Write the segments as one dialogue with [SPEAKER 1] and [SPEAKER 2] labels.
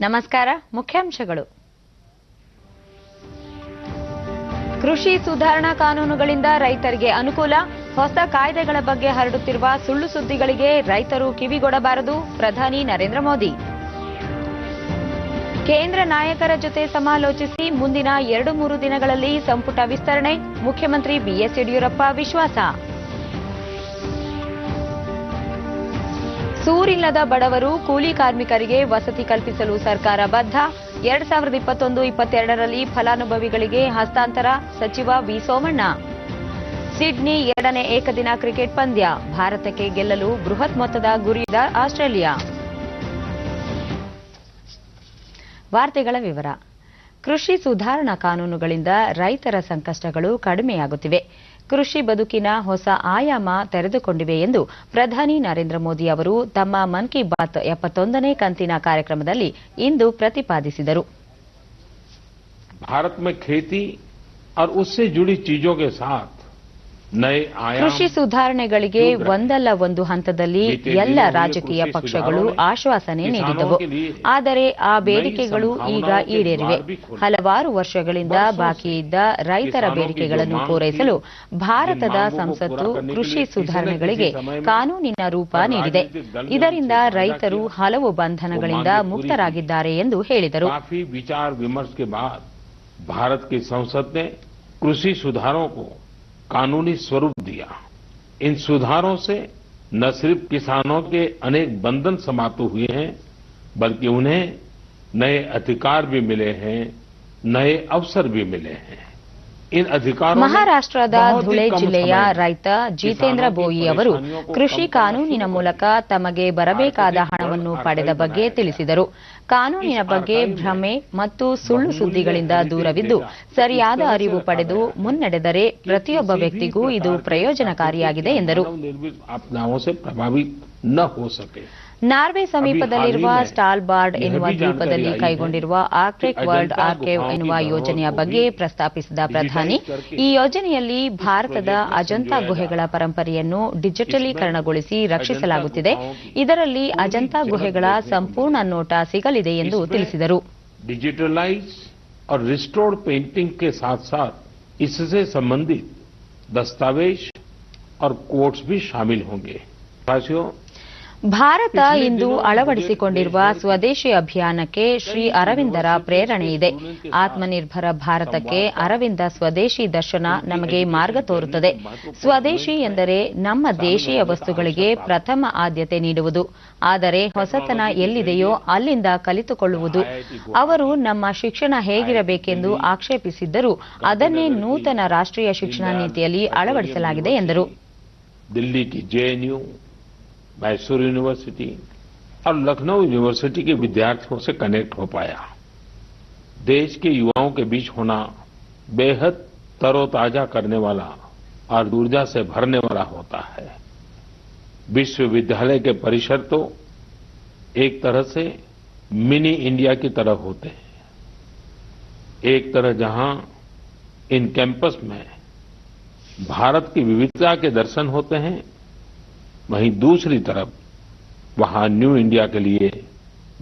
[SPEAKER 1] ನಮಸ್ಕಾರ. ಮುಖ್ಯಾಂಶಗಳು. ಕೃಷಿ ಸುಧಾರಣಾ ಕಾನೂನುಗಳಿಂದ ರೈತರಿಗೆ ಅನುಕೂಲ. ಹೊಸ ಕಾಯ್ದೆಗಳ ಬಗ್ಗೆ ಹರಡುತ್ತಿರುವ ಸುಳ್ಳು ಸುದ್ದಿಗಳಿಗೆ ರೈತರು ಕಿವಿಗೊಡಬಾರದು. ಪ್ರಧಾನಿ ನರೇಂದ್ರ ಮೋದಿ. ಕೇಂದ್ರ ನಾಯಕರ ಜೊತೆ ಸಮಾಲೋಚಿಸಿ ಮುಂದಿನ 2-3 ದಿನಗಳಲ್ಲಿ ಸಂಪುಟ ವಿಸ್ತರಣೆ. ಮುಖ್ಯಮಂತ್ರಿ ಬಿಎಸ್ ಯಡಿಯೂರಪ್ಪ ವಿಶ್ವಾಸ. ಸೂರಿಲ್ಲದ ಬಡವರು, ಕೂಲಿ ಕಾರ್ಮಿಕರಿಗೆ ವಸತಿ ಕಲ್ಪಿಸಲು ಸರ್ಕಾರ ಬದ್ಧ. 2021-22ರಲ್ಲಿ ಫಲಾನುಭವಿಗಳಿಗೆ ಹಸ್ತಾಂತರ. ಸಚಿವ ವಿ ಸೋಮಣ್ಣ. ಸಿಡ್ನಿ 2ನೇ ಏಕದಿನ ಕ್ರಿಕೆಟ್ ಪಂದ್ಯ. ಭಾರತಕ್ಕೆ ಗೆಲ್ಲಲು ಬೃಹತ್ ಮೊತ್ತದ ಗುರಿಯಿದ ಆಸ್ಟ್ರೇಲಿಯಾ. ವಾರ್ತೆಗಳ ವಿವರ. ಕೃಷಿ ಸುಧಾರಣಾ ಕಾನೂನುಗಳಿಂದ ರೈತರ ಸಂಕಷ್ಟಗಳು ಕಡಿಮೆಯಾಗುತ್ತಿವೆ. ಕೃಷಿ ಬದುಕಿನ ಹೊಸ ಆಯಾಮ ತೆರೆದುಕೊಂಡಿವೆ ಎಂದು ಪ್ರಧಾನಿ ನರೇಂದ್ರ ಮೋದಿ ಅವರು ತಮ್ಮ ಮನ್ ಕಿ ಬಾತ್ 71ನೇ ಕಂತಿನ ಕಾರ್ಯಕ್ರಮದಲ್ಲಿ ಇಂದು ಪ್ರತಿಪಾದಿಸಿದರು.
[SPEAKER 2] भारत में खेती और उससे जुड़ी चीजों के साथ नए आयाम
[SPEAKER 1] ಕೃಷಿ ಸುಧಾರಣೆಗಳಿಗೆ ಒಂದಲ್ಲ ಒಂದು ಹಂತದಲ್ಲಿ ಎಲ್ಲ ರಾಜಕೀಯ ಪಕ್ಷಗಳು ಆಶ್ವಾಸನೆ ನೀಡಿದ್ದವು. ಆದರೆ ಆ ಬೇಡಿಕೆಗಳು ಈಗ ಈಡೇರಿವೆ. ಹಲವಾರು ವರ್ಷಗಳಿಂದ ಬಾಕಿ ಇದ್ದ ರೈತರ ಬೇಡಿಕೆಗಳನ್ನು ಪೂರೈಸಲು ಭಾರತದ ಸಂಸತ್ತು ಕೃಷಿ ಸುಧಾರಣೆಗಳಿಗೆ ಕಾನೂನಿನ ರೂಪ ನೀಡಿದೆ. ಇದರಿಂದ ರೈತರು ಹಲವು ಬಂಧನಗಳಿಂದ ಮುಕ್ತರಾಗಿದ್ದಾರೆ ಎಂದು ಹೇಳಿದರು.
[SPEAKER 2] विचार विमर्श के बाद भारत की संसद ने कृषि सुधारों को कानूनी स्वरूप दिया. इन सुधारों से न सिर्फ किसानों के अनेक बंधन समाप्त हुए हैं, बल्कि उन्हें नए अधिकार भी मिले हैं, नए अवसर भी मिले हैं.
[SPEAKER 1] ಮಹಾರಾಷ್ಟ್ರದ ಧುಳೆ ಜಿಲ್ಲೆಯ ರೈತ ಜಿತೇಂದ್ರ ಬೋಯಿ ಅವರು ಕೃಷಿ ಕಾನೂನಿನ ಮೂಲಕ ತಮಗೆ ಬರಬೇಕಾದ ಹಣವನ್ನು ಪಡೆದ ಬಗ್ಗೆ ತಿಳಿಸಿದರು. ಕಾನೂನಿನ ಬಗ್ಗೆ ಭ್ರಮೆ ಮತ್ತು ಸುಳ್ಳು ಸುದ್ದಿಗಳಿಂದ ದೂರವಿದ್ದು ಸರಿಯಾದ ಅರಿವು ಪಡೆದು ಮುನ್ನಡೆದರೆ ಪ್ರತಿಯೊಬ್ಬ ವ್ಯಕ್ತಿಗೂ ಇದು ಪ್ರಯೋಜನಕಾರಿಯಾಗಿದೆ ಎಂದರು. ನಾರ್ವೆ ಸಮೀಪದಲ್ಲಿರುವ ಸ್ಟಾಲ್ಬಾರ್ಡ್ ಎನ್ನುವ ದ್ವೀಪದಲ್ಲಿ ಕೈಗೊಂಡಿರುವ ಆರ್ಕ್ಟಿಕ್ ವರ್ಲ್ಡ್ ಆರ್ಕೈವ್ ಎನ್ನುವ ಯೋಜನೆಯ ಬಗ್ಗೆ ಪ್ರಸ್ತಾಪಿಸಿದ ಪ್ರಧಾನಿ, ಈ ಯೋಜನೆಯಲ್ಲಿ ಭಾರತದ ಅಜಂತಾ ಗುಹೆಗಳ ಪರಂಪರೆಯನ್ನು ಡಿಜಿಟಲೀಕರಣಗೊಳಿಸಿ ರಕ್ಷಿಸಲಾಗುತ್ತಿದೆ. ಇದರಲ್ಲಿ ಅಜಂತಾ ಗುಹೆಗಳ ಸಂಪೂರ್ಣ ನೋಟ ಸಿಗಲಿದೆ ಎಂದು ತಿಳಿಸಿದರು.
[SPEAKER 2] डिजिटलाइज और रिस्टोर्ड पेंटिंग के साथ साथ इससे संबंधित दस्तावेज और कोट्स भी शामिल होंगे.
[SPEAKER 1] ಭಾರತ ಇಂದು ಅಳವಡಿಸಿಕೊಂಡಿರುವ ಸ್ವದೇಶಿ ಅಭಿಯಾನಕ್ಕೆ ಶ್ರೀ ಅರವಿಂದರ ಪ್ರೇರಣೆ ಇದೆ. ಆತ್ಮನಿರ್ಭರ ಭಾರತಕ್ಕೆ ಅರವಿಂದ ಸ್ವದೇಶಿ ದರ್ಶನ ನಮಗೆ ಮಾರ್ಗ ತೋರುತ್ತದೆ. ಸ್ವದೇಶಿ ಎಂದರೆ ನಮ್ಮ ದೇಶೀಯ ವಸ್ತುಗಳಿಗೆ ಪ್ರಥಮ ಆದ್ಯತೆ ನೀಡುವುದು. ಆದರೆ ಹೊಸತನ ಎಲ್ಲಿದೆಯೋ ಅಲ್ಲಿಂದ ಕಲಿತುಕೊಳ್ಳುವುದು. ಅವರು ನಮ್ಮ ಶಿಕ್ಷಣ ಹೇಗಿರಬೇಕೆಂದು ಆಕ್ಷೇಪಿಸಿದ್ದರೂ ಅದನ್ನೇ ನೂತನ ರಾಷ್ಟ್ರೀಯ ಶಿಕ್ಷಣ ನೀತಿಯಲ್ಲಿ ಅಳವಡಿಸಲಾಗಿದೆ ಎಂದರು.
[SPEAKER 2] दिल्ली की जेएनयू, मैसूर यूनिवर्सिटी और लखनऊ यूनिवर्सिटी के विद्यार्थियों से कनेक्ट हो पाया. देश के युवाओं के बीच होना बेहद तरोताजा करने वाला और ऊर्जा से भरने वाला होता है. विश्वविद्यालय के परिसर तो एक तरह से मिनी इंडिया की तरह होते हैं. एक तरह जहां इन कैंपस में भारत की विविधता के दर्शन होते हैं, वहीं दूसरी तरफ वहां न्यू इंडिया के लिए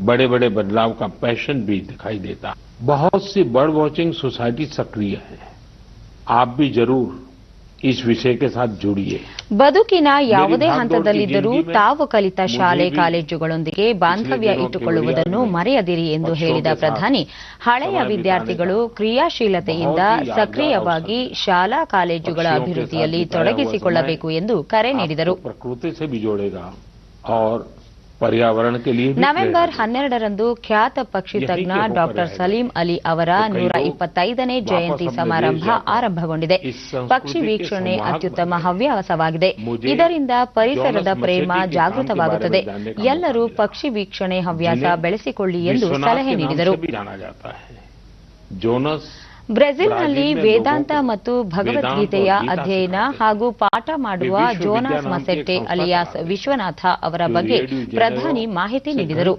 [SPEAKER 2] बड़े बड़े बदलाव का पैशन भी दिखाई देता. बहुत सी बर्ड वॉचिंग सोसाइटी सक्रिय है. आप भी जरूर इस विषय के साथ जुड़िए.
[SPEAKER 1] ಬದುಕಿನ ಯಾವುದೇ ಹಂತದಲ್ಲಿದ್ದರೂ ತಾವು ಕಲಿತ ಶಾಲೆ ಕಾಲೇಜುಗಳೊಂದಿಗೆ ಬಾಂಧವ್ಯ ಇಟ್ಟುಕೊಳ್ಳುವುದನ್ನು ಮರೆಯದಿರಿ ಎಂದು ಹೇಳಿದ ಪ್ರಧಾನಿ, ಹಳೆಯ ವಿದ್ಯಾರ್ಥಿಗಳು ಕ್ರಿಯಾಶೀಲತೆಯಿಂದ ಸಕ್ರಿಯವಾಗಿ ಶಾಲಾ ಕಾಲೇಜುಗಳ ಅಭಿವೃದ್ಧಿಯಲ್ಲಿ ತೊಡಗಿಸಿಕೊಳ್ಳಬೇಕು ಎಂದು ಕರೆ ನೀಡಿದರು. ನವೆಂಬರ್ 12ರಂದು ಖ್ಯಾತ ಪಕ್ಷಿ ತಜ್ಞ ಡಾಕ್ಟರ್ ಸಲೀಂ ಅಲಿ ಅವರ 125ನೇ ಜಯಂತಿ ಸಮಾರಂಭ ಆರಂಭಗೊಂಡಿದೆ. ಪಕ್ಷಿ ವೀಕ್ಷಣೆ ಅತ್ಯುತ್ತಮ ಹವ್ಯಾಸವಾಗಿದೆ. ಇದರಿಂದ ಪರಿಸರದ ಪ್ರೇಮ ಜಾಗೃತವಾಗುತ್ತದೆ. ಎಲ್ಲರೂ ಪಕ್ಷಿ ವೀಕ್ಷಣೆ ಹವ್ಯಾಸ ಬೆಳೆಸಿಕೊಳ್ಳಿ ಎಂದು ಸಲಹೆ ನೀಡಿದರು. ಬ್ರೆಜಿಲ್ನಲ್ಲಿ ವೇದಾಂತ ಮತ್ತು ಭಗವದ್ಗೀತೆಯ ಅಧ್ಯಯನ ಹಾಗೂ ಪಾಠ ಮಾಡುವ ಜೋನಾಸ್ ಮಸೆಟ್ಟೆ ಅಲಿಯಾಸ್ ವಿಶ್ವನಾಥ ಅವರ ಬಗ್ಗೆ ಪ್ರಧಾನಿ ಮಾಹಿತಿ ನೀಡಿದರು.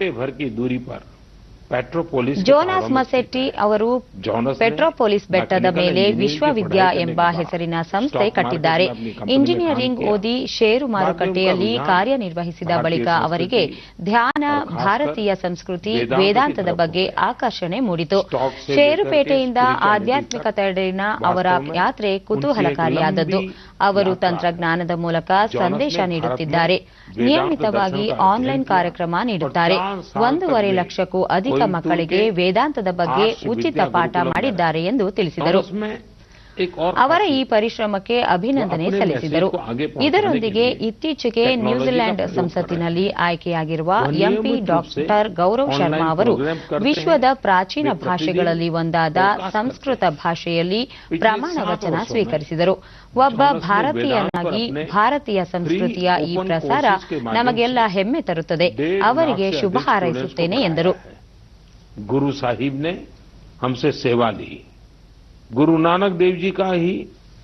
[SPEAKER 2] पेट्रोपोलिस के
[SPEAKER 1] ಜೋನಾಸ್
[SPEAKER 2] पहाड़ों में
[SPEAKER 1] ಮಸೆಟ್ಟಿ ಅವರು
[SPEAKER 2] जॉनस ने
[SPEAKER 1] ಪೆಟ್ರೋಪೊಲಿಸ್ ಬೆಟ್ಟದ
[SPEAKER 2] मैकेनिकल
[SPEAKER 1] ಮೇಲೆ
[SPEAKER 2] इंजीनियरिंग की
[SPEAKER 1] ವಿಶ್ವವಿದ್ಯಾ
[SPEAKER 2] पढ़ाई करने
[SPEAKER 1] ಎಂಬ
[SPEAKER 2] के बाद
[SPEAKER 1] ಹೆಸರಿನ ಸಂಸ್ಥೆ
[SPEAKER 2] स्टॉक मार्केट
[SPEAKER 1] ಕಟ್ಟಿದ್ದಾರೆ.
[SPEAKER 2] में अपनी कंपनी में
[SPEAKER 1] ಇಂಜಿನಿಯರಿಂಗ್
[SPEAKER 2] काम किया।
[SPEAKER 1] ಓದಿ ಷೇರು ಮಾರುಕಟ್ಟೆಯಲ್ಲಿ
[SPEAKER 2] बाद में उनका
[SPEAKER 1] ಕಾರ್ಯನಿರ್ವಹಿಸಿದ
[SPEAKER 2] भारतीय
[SPEAKER 1] ಬಳಿಕ
[SPEAKER 2] संस्कृति
[SPEAKER 1] ಅವರಿಗೆ ಧ್ಯಾನ,
[SPEAKER 2] और खासकर
[SPEAKER 1] ಭಾರತೀಯ ಸಂಸ್ಕೃತಿ,
[SPEAKER 2] वेदांत की
[SPEAKER 1] ವೇದಾಂತದ
[SPEAKER 2] तरफ
[SPEAKER 1] ಬಗ್ಗೆ
[SPEAKER 2] हो गए।
[SPEAKER 1] ಆಕರ್ಷಣೆ ಮೂಡಿತು.
[SPEAKER 2] स्टॉक से
[SPEAKER 1] ಷೇರುಪೇಟೆಯಿಂದ
[SPEAKER 2] लेकर के
[SPEAKER 1] ಆಧ್ಯಾತ್ಮಿಕತೆಯೆಡೆಗಿನ ಅವರ
[SPEAKER 2] वास्तव में
[SPEAKER 1] ಯಾತ್ರೆ
[SPEAKER 2] उनकी
[SPEAKER 1] ಕುತೂಹಲಕಾರಿಯಾದದ್ದು.
[SPEAKER 2] एक लंबी
[SPEAKER 1] ಅವರು
[SPEAKER 2] यात्रा
[SPEAKER 1] ತಂತ್ರಜ್ಞಾನದ ಮೂಲಕ
[SPEAKER 2] जॉनस
[SPEAKER 1] ಸಂದೇಶ
[SPEAKER 2] ने
[SPEAKER 1] ನೀಡುತ್ತಿದ್ದಾರೆ.
[SPEAKER 2] भारत में
[SPEAKER 1] ನಿಯಮಿತವಾಗಿ
[SPEAKER 2] वेदांत दर्शन का
[SPEAKER 1] ಆನ್ಲೈನ್
[SPEAKER 2] अध्ययन
[SPEAKER 1] ಕಾರ್ಯಕ್ರಮ
[SPEAKER 2] किया
[SPEAKER 1] ನೀಡುತ್ತಾರೆ.
[SPEAKER 2] और 4 साल
[SPEAKER 1] 1.5
[SPEAKER 2] तक
[SPEAKER 1] ಲಕ್ಷಕ್ಕೂ ಅಧಿಕ
[SPEAKER 2] कोयंबटूर
[SPEAKER 1] ಮಕ್ಕಳಿಗೆ
[SPEAKER 2] के
[SPEAKER 1] ವೇದಾಂತದ ಬಗ್ಗೆ
[SPEAKER 2] आर्ष
[SPEAKER 1] ಉಚಿತ
[SPEAKER 2] विद्या
[SPEAKER 1] ಪಾಠ
[SPEAKER 2] गुरुकुलम
[SPEAKER 1] ಮಾಡಿದ್ದಾರೆ ಎಂದು ತಿಳಿಸಿದರು.
[SPEAKER 2] और उसमें एक और
[SPEAKER 1] ಅವರ ಈ
[SPEAKER 2] खासियत
[SPEAKER 1] ಪರಿಶ್ರಮಕ್ಕೆ ಅಭಿನಂದನೆ
[SPEAKER 2] अपने
[SPEAKER 1] ಸಲ್ಲಿಸಿದರು.
[SPEAKER 2] मैसेज को आगे पहुंचाने
[SPEAKER 1] ಇದರೊಂದಿಗೆ
[SPEAKER 2] के लिए
[SPEAKER 1] ಇತ್ತೀಚೆಗೆ
[SPEAKER 2] टेक्नोलॉजी
[SPEAKER 1] ನ್ಯೂಜಿಲೆಂಡ್
[SPEAKER 2] का प्रयोग
[SPEAKER 1] ಸಂಸತ್ತಿನಲ್ಲಿ ಆಯ್ಕೆಯಾಗಿರುವ
[SPEAKER 2] वह
[SPEAKER 1] ಎಂಪಿ
[SPEAKER 2] नियमित रूप से
[SPEAKER 1] ಡಾಕ್ಟರ್ ಗೌರವ್
[SPEAKER 2] ऑनलाइन
[SPEAKER 1] ಶರ್ಮಾ ಅವರು
[SPEAKER 2] प्रोग्राम करते
[SPEAKER 1] ವಿಶ್ವದ
[SPEAKER 2] हैं।
[SPEAKER 1] ಪ್ರಾಚೀನ
[SPEAKER 2] वे प्रतिदिन
[SPEAKER 1] ಭಾಷೆಗಳಲ್ಲಿ ಒಂದಾದ
[SPEAKER 2] podcast
[SPEAKER 1] ಸಂಸ್ಕೃತ
[SPEAKER 2] करते हैं।
[SPEAKER 1] ಭಾಷೆಯಲ್ಲಿ
[SPEAKER 2] पिछले
[SPEAKER 1] ಪ್ರಮಾಣ
[SPEAKER 2] 7
[SPEAKER 1] ವಚನ
[SPEAKER 2] वर्षों में
[SPEAKER 1] ಸ್ವೀಕರಿಸಿದರು. ಒಬ್ಬ
[SPEAKER 2] जॉनस ने
[SPEAKER 1] ಭಾರತೀಯನಾಗಿ
[SPEAKER 2] वेदांत पर अपने
[SPEAKER 1] ಭಾರತೀಯ ಸಂಸ್ಕೃತಿಯ
[SPEAKER 2] free
[SPEAKER 1] ಈ
[SPEAKER 2] open
[SPEAKER 1] ಪ್ರಸಾರ
[SPEAKER 2] courses के माध्यम
[SPEAKER 1] ನಮಗೆಲ್ಲ
[SPEAKER 2] से
[SPEAKER 1] ಹೆಮ್ಮೆ ತರುತ್ತದೆ.
[SPEAKER 2] 1.5
[SPEAKER 1] ಅವರಿಗೆ
[SPEAKER 2] लाख से
[SPEAKER 1] ಶುಭ
[SPEAKER 2] अधिक स्टूडेंट्स को
[SPEAKER 1] ಹಾರೈಸುತ್ತೇನೆ
[SPEAKER 2] पढ़ाया
[SPEAKER 1] ಎಂದರು.
[SPEAKER 2] है। गुरु साहिब ने हमसे सेवा ली। गुरु नानक देव जी का ही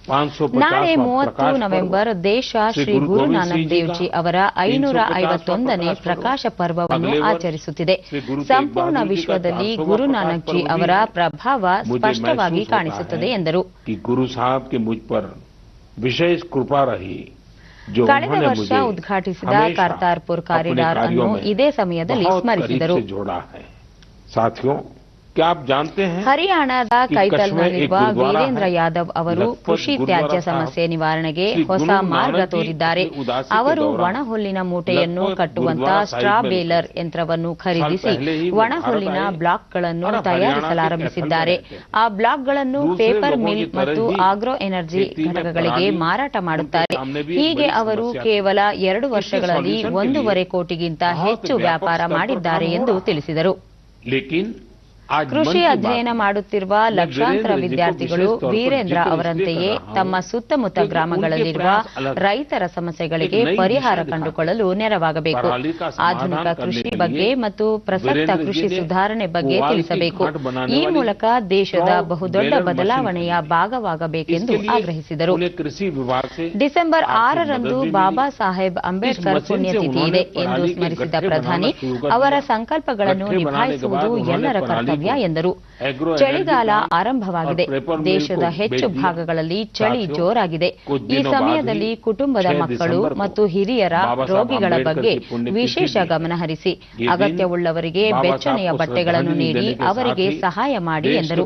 [SPEAKER 2] 550वां
[SPEAKER 1] ನಾಳೆ 30
[SPEAKER 2] प्रकाश
[SPEAKER 1] ನವೆಂಬರ್ ದೇಶ ಶ್ರೀ ಗುರು ನಾನಕ್ ದೇವ್ ಜಿ ಅವರ 551ನೇ ಪ್ರಕಾಶ ಪರ್ವವನ್ನು ಆಚರಿಸುತ್ತಿದೆ. ಸಂಪೂರ್ಣ ವಿಶ್ವದಲ್ಲಿ ಗುರು ನಾನಕ್ ಜಿ ಅವರ ಪ್ರಭಾವ ಸ್ಪಷ್ಟವಾಗಿ ಕಾಣಿಸುತ್ತದೆ ಎಂದರು.
[SPEAKER 2] कि गुरु साहब की मुझ पर विशेष कृपा रही जो
[SPEAKER 1] ಕಳೆದ
[SPEAKER 2] उन्होंने
[SPEAKER 1] ವರ್ಷ
[SPEAKER 2] मुझे
[SPEAKER 1] ಉದ್ಘಾಟಿಸಿದ
[SPEAKER 2] हमेशा
[SPEAKER 1] ಕರ್ತಾರ್ಪುರ್
[SPEAKER 2] अपने
[SPEAKER 1] ಕಾರಿಡಾರ್
[SPEAKER 2] कार्यों
[SPEAKER 1] ಅನ್ನು
[SPEAKER 2] में
[SPEAKER 1] ಇದೇ ಸಮಯದಲ್ಲಿ
[SPEAKER 2] बहुत
[SPEAKER 1] ಸ್ಮರಿಸಿದರು.
[SPEAKER 2] करीब से जोड़ा है। साथियों, क्या आप जानते हैं
[SPEAKER 1] ಹರಿಯಾಣದ
[SPEAKER 2] कि
[SPEAKER 1] ಕೈತಲ್ನಲ್ಲಿರುವ
[SPEAKER 2] कच्छ में एक गुरुद्वारा
[SPEAKER 1] ವೀರೇಂದ್ರ
[SPEAKER 2] है।
[SPEAKER 1] ಯಾದವ್ ಅವರು
[SPEAKER 2] लखपत
[SPEAKER 1] ಕೃಷಿ
[SPEAKER 2] गुरुद्वारा
[SPEAKER 1] ತ್ಯಾಜ್ಯ
[SPEAKER 2] साहब
[SPEAKER 1] ಸಮಸ್ಯೆ ನಿವಾರಣೆಗೆ
[SPEAKER 2] श्री
[SPEAKER 1] ಹೊಸ
[SPEAKER 2] गुरु
[SPEAKER 1] ಮಾರ್ಗ
[SPEAKER 2] नानक जी
[SPEAKER 1] ತೋರಿದ್ದಾರೆ.
[SPEAKER 2] अपनी उदासी के
[SPEAKER 1] ಅವರು
[SPEAKER 2] दौरान
[SPEAKER 1] ಒಣಹುಲ್ಲಿನ ಮೂಟೆಯನ್ನು
[SPEAKER 2] लखपत
[SPEAKER 1] ಕಟ್ಟುವಂತ
[SPEAKER 2] गुरुद्वारा
[SPEAKER 1] ಸ್ಟ್ರಾ
[SPEAKER 2] साहिब में
[SPEAKER 1] ಬೇಲರ್
[SPEAKER 2] रुके।
[SPEAKER 1] ಯಂತ್ರವನ್ನು ಖರೀದಿಸಿ
[SPEAKER 2] पहले ही वो
[SPEAKER 1] ಒಣಹುಲ್ಲಿನ
[SPEAKER 2] भारत आए
[SPEAKER 1] ಬ್ಲಾಕ್ಗಳನ್ನು
[SPEAKER 2] और
[SPEAKER 1] ತಯಾರಿಸಲಾರಂಭಿಸಿದ್ದಾರೆ.
[SPEAKER 2] हरियाणा के
[SPEAKER 1] ಆ ಬ್ಲಾಕ್ಗಳನ್ನು
[SPEAKER 2] दूसरे
[SPEAKER 1] ಪೇಪರ್
[SPEAKER 2] लोगों
[SPEAKER 1] ಮಿಲ್
[SPEAKER 2] की तरह
[SPEAKER 1] ಮತ್ತು
[SPEAKER 2] ही
[SPEAKER 1] ಆಗ್ರೋ ಎನರ್ಜಿ
[SPEAKER 2] खेती में
[SPEAKER 1] ಘಟಕಗಳಿಗೆ
[SPEAKER 2] पराली
[SPEAKER 1] ಮಾರಾಟ ಮಾಡುತ್ತಾರೆ.
[SPEAKER 2] उनके सामने भी एक
[SPEAKER 1] ಹೀಗೆ
[SPEAKER 2] बड़ी
[SPEAKER 1] ಅವರು
[SPEAKER 2] समस्या
[SPEAKER 1] ಕೇವಲ 2 ವರ್ಷಗಳಲ್ಲಿ
[SPEAKER 2] इसके solution के
[SPEAKER 1] 1.5
[SPEAKER 2] लिए
[SPEAKER 1] ಕೋಟಿಗಿಂತ
[SPEAKER 2] बहुत
[SPEAKER 1] ಹೆಚ್ಚು
[SPEAKER 2] व्यापक
[SPEAKER 1] ವ್ಯಾಪಾರ
[SPEAKER 2] स्तर पर
[SPEAKER 1] ಮಾಡಿದ್ದಾರೆ
[SPEAKER 2] काम हो
[SPEAKER 1] ಎಂದು
[SPEAKER 2] रहा है।
[SPEAKER 1] ತಿಳಿಸಿದರು.
[SPEAKER 2] लेकिन आज मन
[SPEAKER 1] ಕೃಷಿ
[SPEAKER 2] की बात
[SPEAKER 1] ಅಧ್ಯಯನ ಮಾಡುತ್ತಿರುವ ಲಕ್ಷಾಂತರ ವಿದ್ಯಾರ್ಥಿಗಳು ವೀರೇಂದ್ರ ಅವರಂತೆಯೇ ತಮ್ಮ ಸುತ್ತಮುತ್ತ ಗ್ರಾಮಗಳಲ್ಲಿರುವ ರೈತರ ಸಮಸ್ಯೆಗಳಿಗೆ ಪರಿಹಾರ ಕಂಡುಕೊಳ್ಳಲು ನೆರವಾಗಬೇಕು. ಆಧುನಿಕ ಕೃಷಿ ಬಗ್ಗೆ ಮತ್ತು ಪ್ರಸಕ್ತ ಕೃಷಿ ಸುಧಾರಣೆ ಬಗ್ಗೆ ತಿಳಿಸಬೇಕು. ಈ ಮೂಲಕ ದೇಶದ ಬಹುದೊಡ್ಡ ಬದಲಾವಣೆಯ ಭಾಗವಾಗಬೇಕೆಂದು ಆಗ್ರಹಿಸಿದರು. ಡಿಸೆಂಬರ್ 6ರಂದು ಬಾಬಾ ಸಾಹೇಬ್ ಅಂಬೇಡ್ಕರ್ ಪುಣ್ಯತಿಥಿ ಇದೆ ಎಂದು ಸ್ಮರಿಸಿದ ಪ್ರಧಾನಿ ಅವರ ಸಂಕಲ್ಪಗಳನ್ನು ನಿಭಾಯಿಸುವುದು ಎಲ್ಲರ ಕರ್ತವ್ಯ ಎಂದರು. ಚಳಿಗಾಲ ಆರಂಭವಾಗಿದೆ. ದೇಶದ ಹೆಚ್ಚು ಭಾಗಗಳಲ್ಲಿ ಚಳಿ ಜೋರಾಗಿದೆ. ಈ ಸಮಯದಲ್ಲಿ ಕುಟುಂಬದ ಮಕ್ಕಳು ಮತ್ತು ಹಿರಿಯರ ರೋಗಿಗಳ ಬಗ್ಗೆ ವಿಶೇಷ ಗಮನ ಹರಿಸಿ ಅಗತ್ಯವುಳ್ಳವರಿಗೆ ಬೆಚ್ಚನೆಯ ಬಟ್ಟೆಗಳನ್ನು ನೀಡಿ ಅವರಿಗೆ ಸಹಾಯ ಮಾಡಿ ಎಂದರು.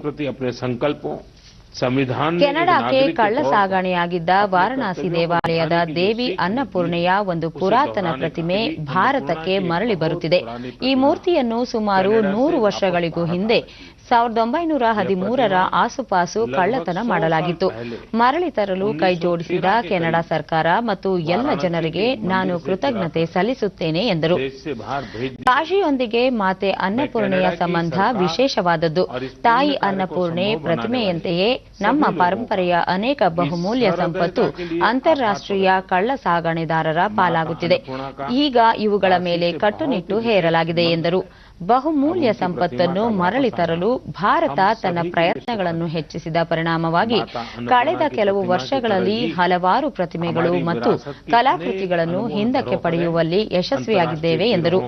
[SPEAKER 1] ಕೆನಡಾಕ್ಕೆ ಕಳ್ಳ ಸಾಗಣೆಯಾಗಿದ್ದ ವಾರಣಾಸಿ ದೇವಾಲಯದ ದೇವಿ ಅನ್ನಪೂರ್ಣೆಯ ಒಂದು ಪುರಾತನ ಪ್ರತಿಮೆ ಭಾರತಕ್ಕೆ ಮರಳಿ ಬರುತ್ತಿದೆ. ಈ ಮೂರ್ತಿಯನ್ನು ಸುಮಾರು 100 ವರ್ಷಗಳಿಗೂ ಹಿಂದೆ 1913ರ ಆಸುಪಾಸು ಕಳ್ಳತನ ಮಾಡಲಾಗಿತ್ತು. ಮರಳಿ ತರಲು ಕೈ ಜೋಡಿಸಿದ ಕೆನಡಾ ಸರ್ಕಾರ ಮತ್ತು ಎಲ್ಲ ಜನರಿಗೆ ನಾನು ಕೃತಜ್ಞತೆ ಸಲ್ಲಿಸುತ್ತೇನೆ ಎಂದರು. ಕಾಶಿಯೊಂದಿಗೆ ಮಾತೆ ಅನ್ನಪೂರ್ಣೆಯ ಸಂಬಂಧ ವಿಶೇಷವಾದದ್ದು. ತಾಯಿ ಅನ್ನಪೂರ್ಣೆ ಪ್ರತಿಮೆಯಂತೆಯೇ ನಮ್ಮ ಪರಂಪರೆಯ ಅನೇಕ ಬಹುಮೂಲ್ಯ ಸಂಪತ್ತು ಅಂತಾರಾಷ್ಟ್ರೀಯ ಕಳ್ಳ ಸಾಗಣೆದಾರರ ಪಾಲಾಗುತ್ತಿದೆ. ಈಗ ಇವುಗಳ ಮೇಲೆ ಕಟ್ಟುನಿಟ್ಟು ಹೇರಲಾಗಿದೆ ಎಂದರು. ಬಹುಮೂಲ್ಯ ಸಂಪತ್ತನ್ನು ಮರಳಿ ತರಲು ಭಾರತ ತನ್ನ ಪ್ರಯತ್ನಗಳನ್ನು ಹೆಚ್ಚಿಸಿದ ಪರಿಣಾಮವಾಗಿ ಕಳೆದ ಕೆಲವು ವರ್ಷಗಳಲ್ಲಿ ಹಲವಾರು ಪ್ರತಿಮೆಗಳು ಮತ್ತು ಕಲಾಕೃತಿಗಳನ್ನು ಹಿಂದಕ್ಕೆ ಪಡೆಯುವಲ್ಲಿ ಯಶಸ್ವಿಯಾಗಿದ್ದೇವೆ ಎಂದರು.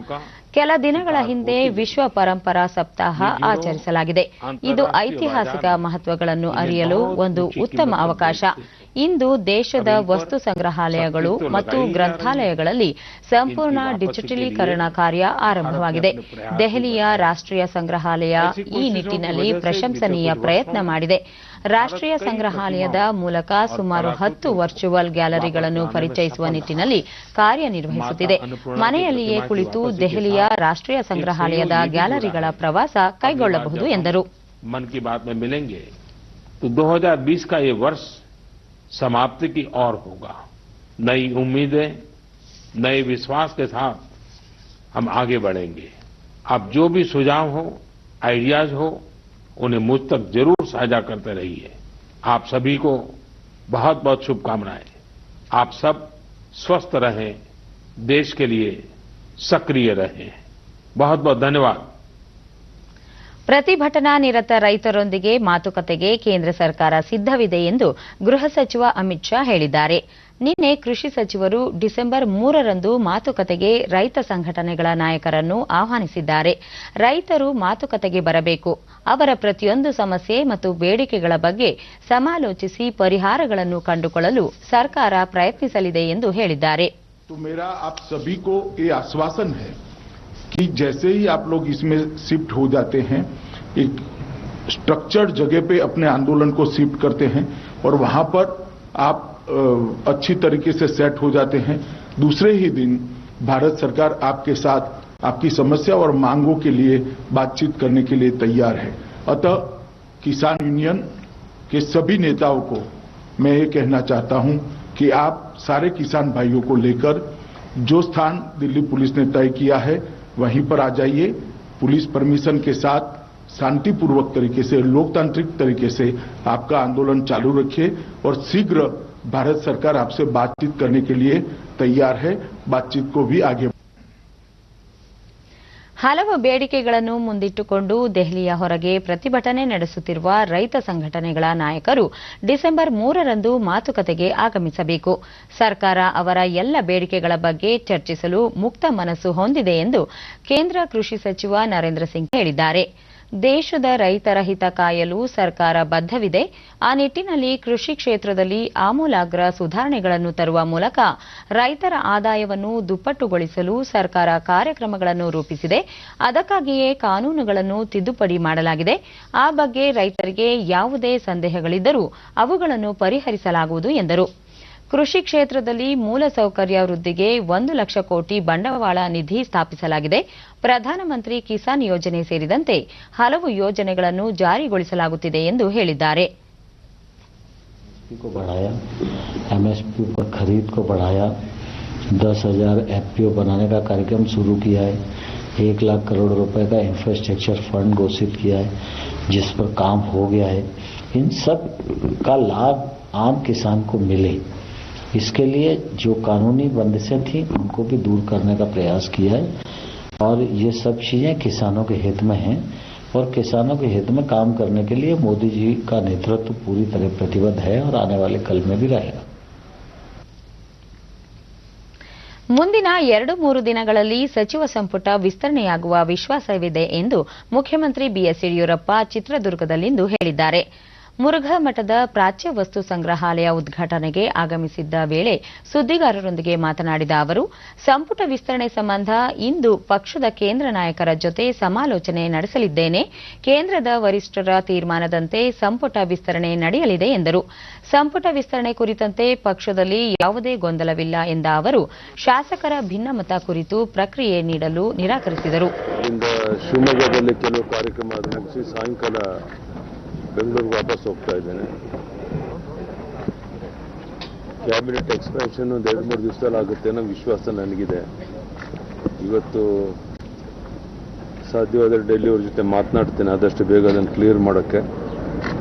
[SPEAKER 1] ಕೆಲ ದಿನಗಳ ಹಿಂದೆ ವಿಶ್ವ ಪರಂಪರಾ ಸಪ್ತಾಹ ಆಚರಿಸಲಾಗಿದೆ. ಇದು ಐತಿಹಾಸಿಕ ಮಹತ್ವಗಳನ್ನು ಅರಿಯಲು ಒಂದು ಉತ್ತಮ ಅವಕಾಶ. ಇಂದು ದೇಶದ ವಸ್ತು ಸಂಗ್ರಹಾಲಯಗಳು ಮತ್ತು ಗ್ರಂಥಾಲಯಗಳಲ್ಲಿ ಸಂಪೂರ್ಣ ಡಿಜಿಟಲೀಕರಣ ಕಾರ್ಯ ಆರಂಭವಾಗಿದೆ. ದೆಹಲಿಯ ರಾಷ್ಟ್ರೀಯ ಸಂಗ್ರಹಾಲಯ ಈ ನಿಟ್ಟಿನಲ್ಲಿ ಪ್ರಶಂಸನೀಯ ಪ್ರಯತ್ನ ಮಾಡಿದೆ. ರಾಷ್ಟ್ರೀಯ ಸಂಗ್ರಹಾಲಯದ ಮೂಲಕ ಸುಮಾರು 10 ವರ್ಚುವಲ್ ಗ್ಯಾಲರಿಗಳನ್ನು ಪರಿಚಯಿಸುವ ನಿಟ್ಟಿನಲ್ಲಿ ಕಾರ್ಯನಿರ್ವಹಿಸುತ್ತಿದೆ. ಮನೆಯಲ್ಲಿಯೇ ಕುಳಿತು ದೆಹಲಿಯ ರಾಷ್ಟ್ರೀಯ ಸಂಗ್ರಹಾಲಯದ ಗ್ಯಾಲರಿಗಳ ಪ್ರವಾಸ ಕೈಗೊಳ್ಳಬಹುದು ಎಂದರು.
[SPEAKER 2] मन की बात में मिलेंगे तो 2020 का ये वर्ष समाप्ति की ओर होगा। नई उम्मीदें, नए विश्वास के साथ हम आगे बढ़ेंगे। आप जो भी सुझाव हो, आइडियाज हो, उन्हें मुझ तक जरूर साझा करते रहिए। आप सभी को बहुत बहुत शुभकामनाएं। आप सब स्वस्थ रहें, देश के लिए सक्रिय रहें। बहुत बहुत धन्यवाद।
[SPEAKER 1] ಪ್ರತಿಭಟನಾ ನಿರತ ರೈತರೊಂದಿಗೆ ಮಾತುಕತೆಗೆ ಕೇಂದ್ರ ಸರ್ಕಾರ ಸಿದ್ಧವಿದೆ ಎಂದು ಗೃಹ ಸಚಿವ ಅಮಿತ್ ಶಾ ಹೇಳಿದ್ದಾರೆ. ನಿನ್ನೆ ಕೃಷಿ ಸಚಿವರು ಡಿಸೆಂಬರ್ 3ರಂದು ಮಾತುಕತೆಗೆ ರೈತ ಸಂಘಟನೆಗಳ ನಾಯಕರನ್ನು ಆಹ್ವಾನಿಸಿದ್ದಾರೆ. ರೈತರು ಮಾತುಕತೆಗೆ ಬರಬೇಕು, ಅವರ ಪ್ರತಿಯೊಂದು ಸಮಸ್ಯೆ ಮತ್ತು ಬೇಡಿಕೆಗಳ ಬಗ್ಗೆ ಸಮಾಲೋಚಿಸಿ ಪರಿಹಾರಗಳನ್ನು ಕಂಡುಕೊಳ್ಳಲು ಸರ್ಕಾರ ಪ್ರಯತ್ನಿಸಲಿದೆ ಎಂದು ಹೇಳಿದ್ದಾರೆ.
[SPEAKER 3] तो मेरा आप सभी को ये आश्वासन है कि जैसे ही आप लोग इसमें शिफ्ट हो जाते हैं, एक स्ट्रक्चर्ड जगह पे अपने आंदोलन को शिफ्ट करते हैं और वहां पर आप अच्छी तरीके से सेट हो जाते हैं, दूसरे ही दिन भारत सरकार आपके साथ आपकी समस्या और मांगों के लिए बातचीत करने के लिए तैयार है. अतः किसान यूनियन के सभी नेताओं को मैं ये कहना चाहता हूं कि आप सारे किसान भाइयों को लेकर जो स्थान दिल्ली पुलिस ने तय किया है वहीं पर आ जाइए. पुलिस परमिशन के साथ शांतिपूर्वक तरीके से, लोकतांत्रिक तरीके से आपका आंदोलन चालू रखिए और शीघ्र भारत सरकार आपसे बातचीत करने के लिए तैयार है. बातचीत को भी आगे
[SPEAKER 1] ಹಲವು ಬೇಡಿಕೆಗಳನ್ನು ಮುಂದಿಟ್ಟುಕೊಂಡು ದೆಹಲಿಯ ಹೊರಗೆ ಪ್ರತಿಭಟನೆ ನಡೆಸುತ್ತಿರುವ ರೈತ ಸಂಘಟನೆಗಳ ನಾಯಕರು ಡಿಸೆಂಬರ್ 3ರಂದು ಮಾತುಕತೆಗೆ ಆಗಮಿಸಬೇಕು. ಸರ್ಕಾರ ಅವರ ಎಲ್ಲ ಬೇಡಿಕೆಗಳ ಬಗ್ಗೆ ಚರ್ಚಿಸಲು ಮುಕ್ತ ಮನಸ್ಸು ಹೊಂದಿದೆ ಎಂದು ಕೇಂದ್ರ ಕೃಷಿ ಸಚಿವ ನರೇಂದ್ರ ಸಿಂಗ್ ಹೇಳಿದ್ದಾರೆ. ದೇಶದ ರೈತರ ಹಿತ ಕಾಯಲು ಸರ್ಕಾರ ಬದ್ಧವಿದೆ. ಆ ನಿಟ್ಟಿನಲ್ಲಿ ಕೃಷಿ ಕ್ಷೇತ್ರದಲ್ಲಿ ಆಮೂಲಾಗ್ರ ಸುಧಾರಣೆಗಳನ್ನು ತರುವ ಮೂಲಕ ರೈತರ ಆದಾಯವನ್ನು ದುಪ್ಪಟ್ಟುಗೊಳಿಸಲು ಸರ್ಕಾರ ಕಾರ್ಯಕ್ರಮಗಳನ್ನು ರೂಪಿಸಿದೆ. ಅದಕ್ಕಾಗಿಯೇ ಕಾನೂನುಗಳನ್ನು ತಿದ್ದುಪಡಿ ಮಾಡಲಾಗಿದೆ. ಆ ಬಗ್ಗೆ ರೈತರಿಗೆ ಯಾವುದೇ ಸಂದೇಹಗಳಿದ್ದರೂ ಅವುಗಳನ್ನು ಪರಿಹರಿಸಲಾಗುವುದು ಎಂದರು. ಕೃಷಿ ಕ್ಷೇತ್ರದಲ್ಲಿ ಮೂಲಸೌಕರ್ಯ ವೃದ್ಧಿಗೆ 1 ಲಕ್ಷ ಕೋಟಿ ಬಂಡವಾಳ ನಿಧಿ ಸ್ಥಾಪಿಸಲಾಗಿದೆ. ಪ್ರಧಾನಮಂತ್ರಿ ಕಿಸಾನ್ ಯೋಜನೆ ಸೇರಿದಂತೆ ಹಲವು ಯೋಜನೆಗಳನ್ನು ಜಾರಿಗೊಳಿಸಲಾಗುತ್ತಿದೆ ಎಂದು ಹೇಳಿದ್ದಾರೆ.
[SPEAKER 4] एमएसपी पर खरीद को बढ़ाया, 10,000 एफपीओ बनाने का कार्यक्रम शुरू किया है, 1 लाख करोड़ रुपए का इंफ्रास्ट्रक्चर फंड घोषित किया है जिस पर काम हो गया है. इन सब का लाभ आम किसान को मिले, इसके लिए जो कानूनी बंदिशें थी उनको भी दूर करने का प्रयास किया है और ये सब चीजें किसानों के हित में हैं और किसानों के हित में काम करने के लिए मोदी जी का नेतृत्व पूरी तरह प्रतिबद्ध है और आने वाले कल में भी रहेगा.
[SPEAKER 1] ಮುಂದಿನ 2-3 ದಿನಗಳಲ್ಲಿ ಸಚಿವ ಸಂಪುಟ ವಿಸ್ತರಣೆಯಾಗುವ ವಿಶ್ವಾಸವಿದೆ ಎಂದು ಮುಖ್ಯಮಂತ್ರಿ ಬಿಎಸ್ ಯಡಿಯೂರಪ್ಪ ಚಿತ್ರದುರ್ಗದಲ್ಲಿಂದು ಹೇಳಿದ್ದಾರೆ. ಮುರುಘಾ ಮಠದ ಪ್ರಾಚ್ಯ ವಸ್ತು ಸಂಗ್ರಹಾಲಯ ಉದ್ಘಾಟನೆಗೆ ಆಗಮಿಸಿದ್ದ ವೇಳೆ ಸುದ್ದಿಗಾರರೊಂದಿಗೆ ಮಾತನಾಡಿದ ಅವರು, ಸಂಪುಟ ವಿಸ್ತರಣೆ ಸಂಬಂಧ ಇಂದು ಪಕ್ಷದ ಕೇಂದ್ರ ನಾಯಕರ ಜೊತೆ ಸಮಾಲೋಚನೆ ನಡೆಸಲಿದ್ದೇನೆ. ಕೇಂದ್ರದ ವರಿಷ್ಠರ ತೀರ್ಮಾನದಂತೆ ಸಂಪುಟ ವಿಸ್ತರಣೆ ನಡೆಯಲಿದೆ ಎಂದರು. ಸಂಪುಟ ವಿಸ್ತರಣೆ ಕುರಿತಂತೆ ಪಕ್ಷದಲ್ಲಿ ಯಾವುದೇ ಗೊಂದಲವಿಲ್ಲ ಎಂದ ಅವರು, ಶಾಸಕರ ಭಿನ್ನಮತ ಕುರಿತು ಪ್ರಕ್ರಿಯೆ ನೀಡಲು ನಿರಾಕರಿಸಿದರು.
[SPEAKER 5] ಶಿವಮೊಗ್ಗದಲ್ಲಿ ಕೆಲವು ಕಾರ್ಯಕ್ರಮ ಮುಗಿಸಿ ಸಾಯಂಕಾಲ ಬೆಂಗಳೂರಿಗೆ ವಾಪಸ್ ಹೋಗ್ತಾ ಇದ್ದೇನೆ. ಕ್ಯಾಬಿನೆಟ್ ಎಕ್ಸ್ಪ್ಯಾನ್ಷನ್ 2-3 ದಿವಸದಲ್ಲಿ ಆಗುತ್ತೆ ಅನ್ನೋ ವಿಶ್ವಾಸ ನನಗಿದೆ. ಇವತ್ತು ಸಾಧ್ಯವಾದರೆ ಡೆಲ್ಲಿಯವ್ರ ಜೊತೆ ಮಾತನಾಡ್ತೇನೆ, ಆದಷ್ಟು ಬೇಗ ಅದನ್ನು ಕ್ಲಿಯರ್ ಮಾಡೋಕ್ಕೆ.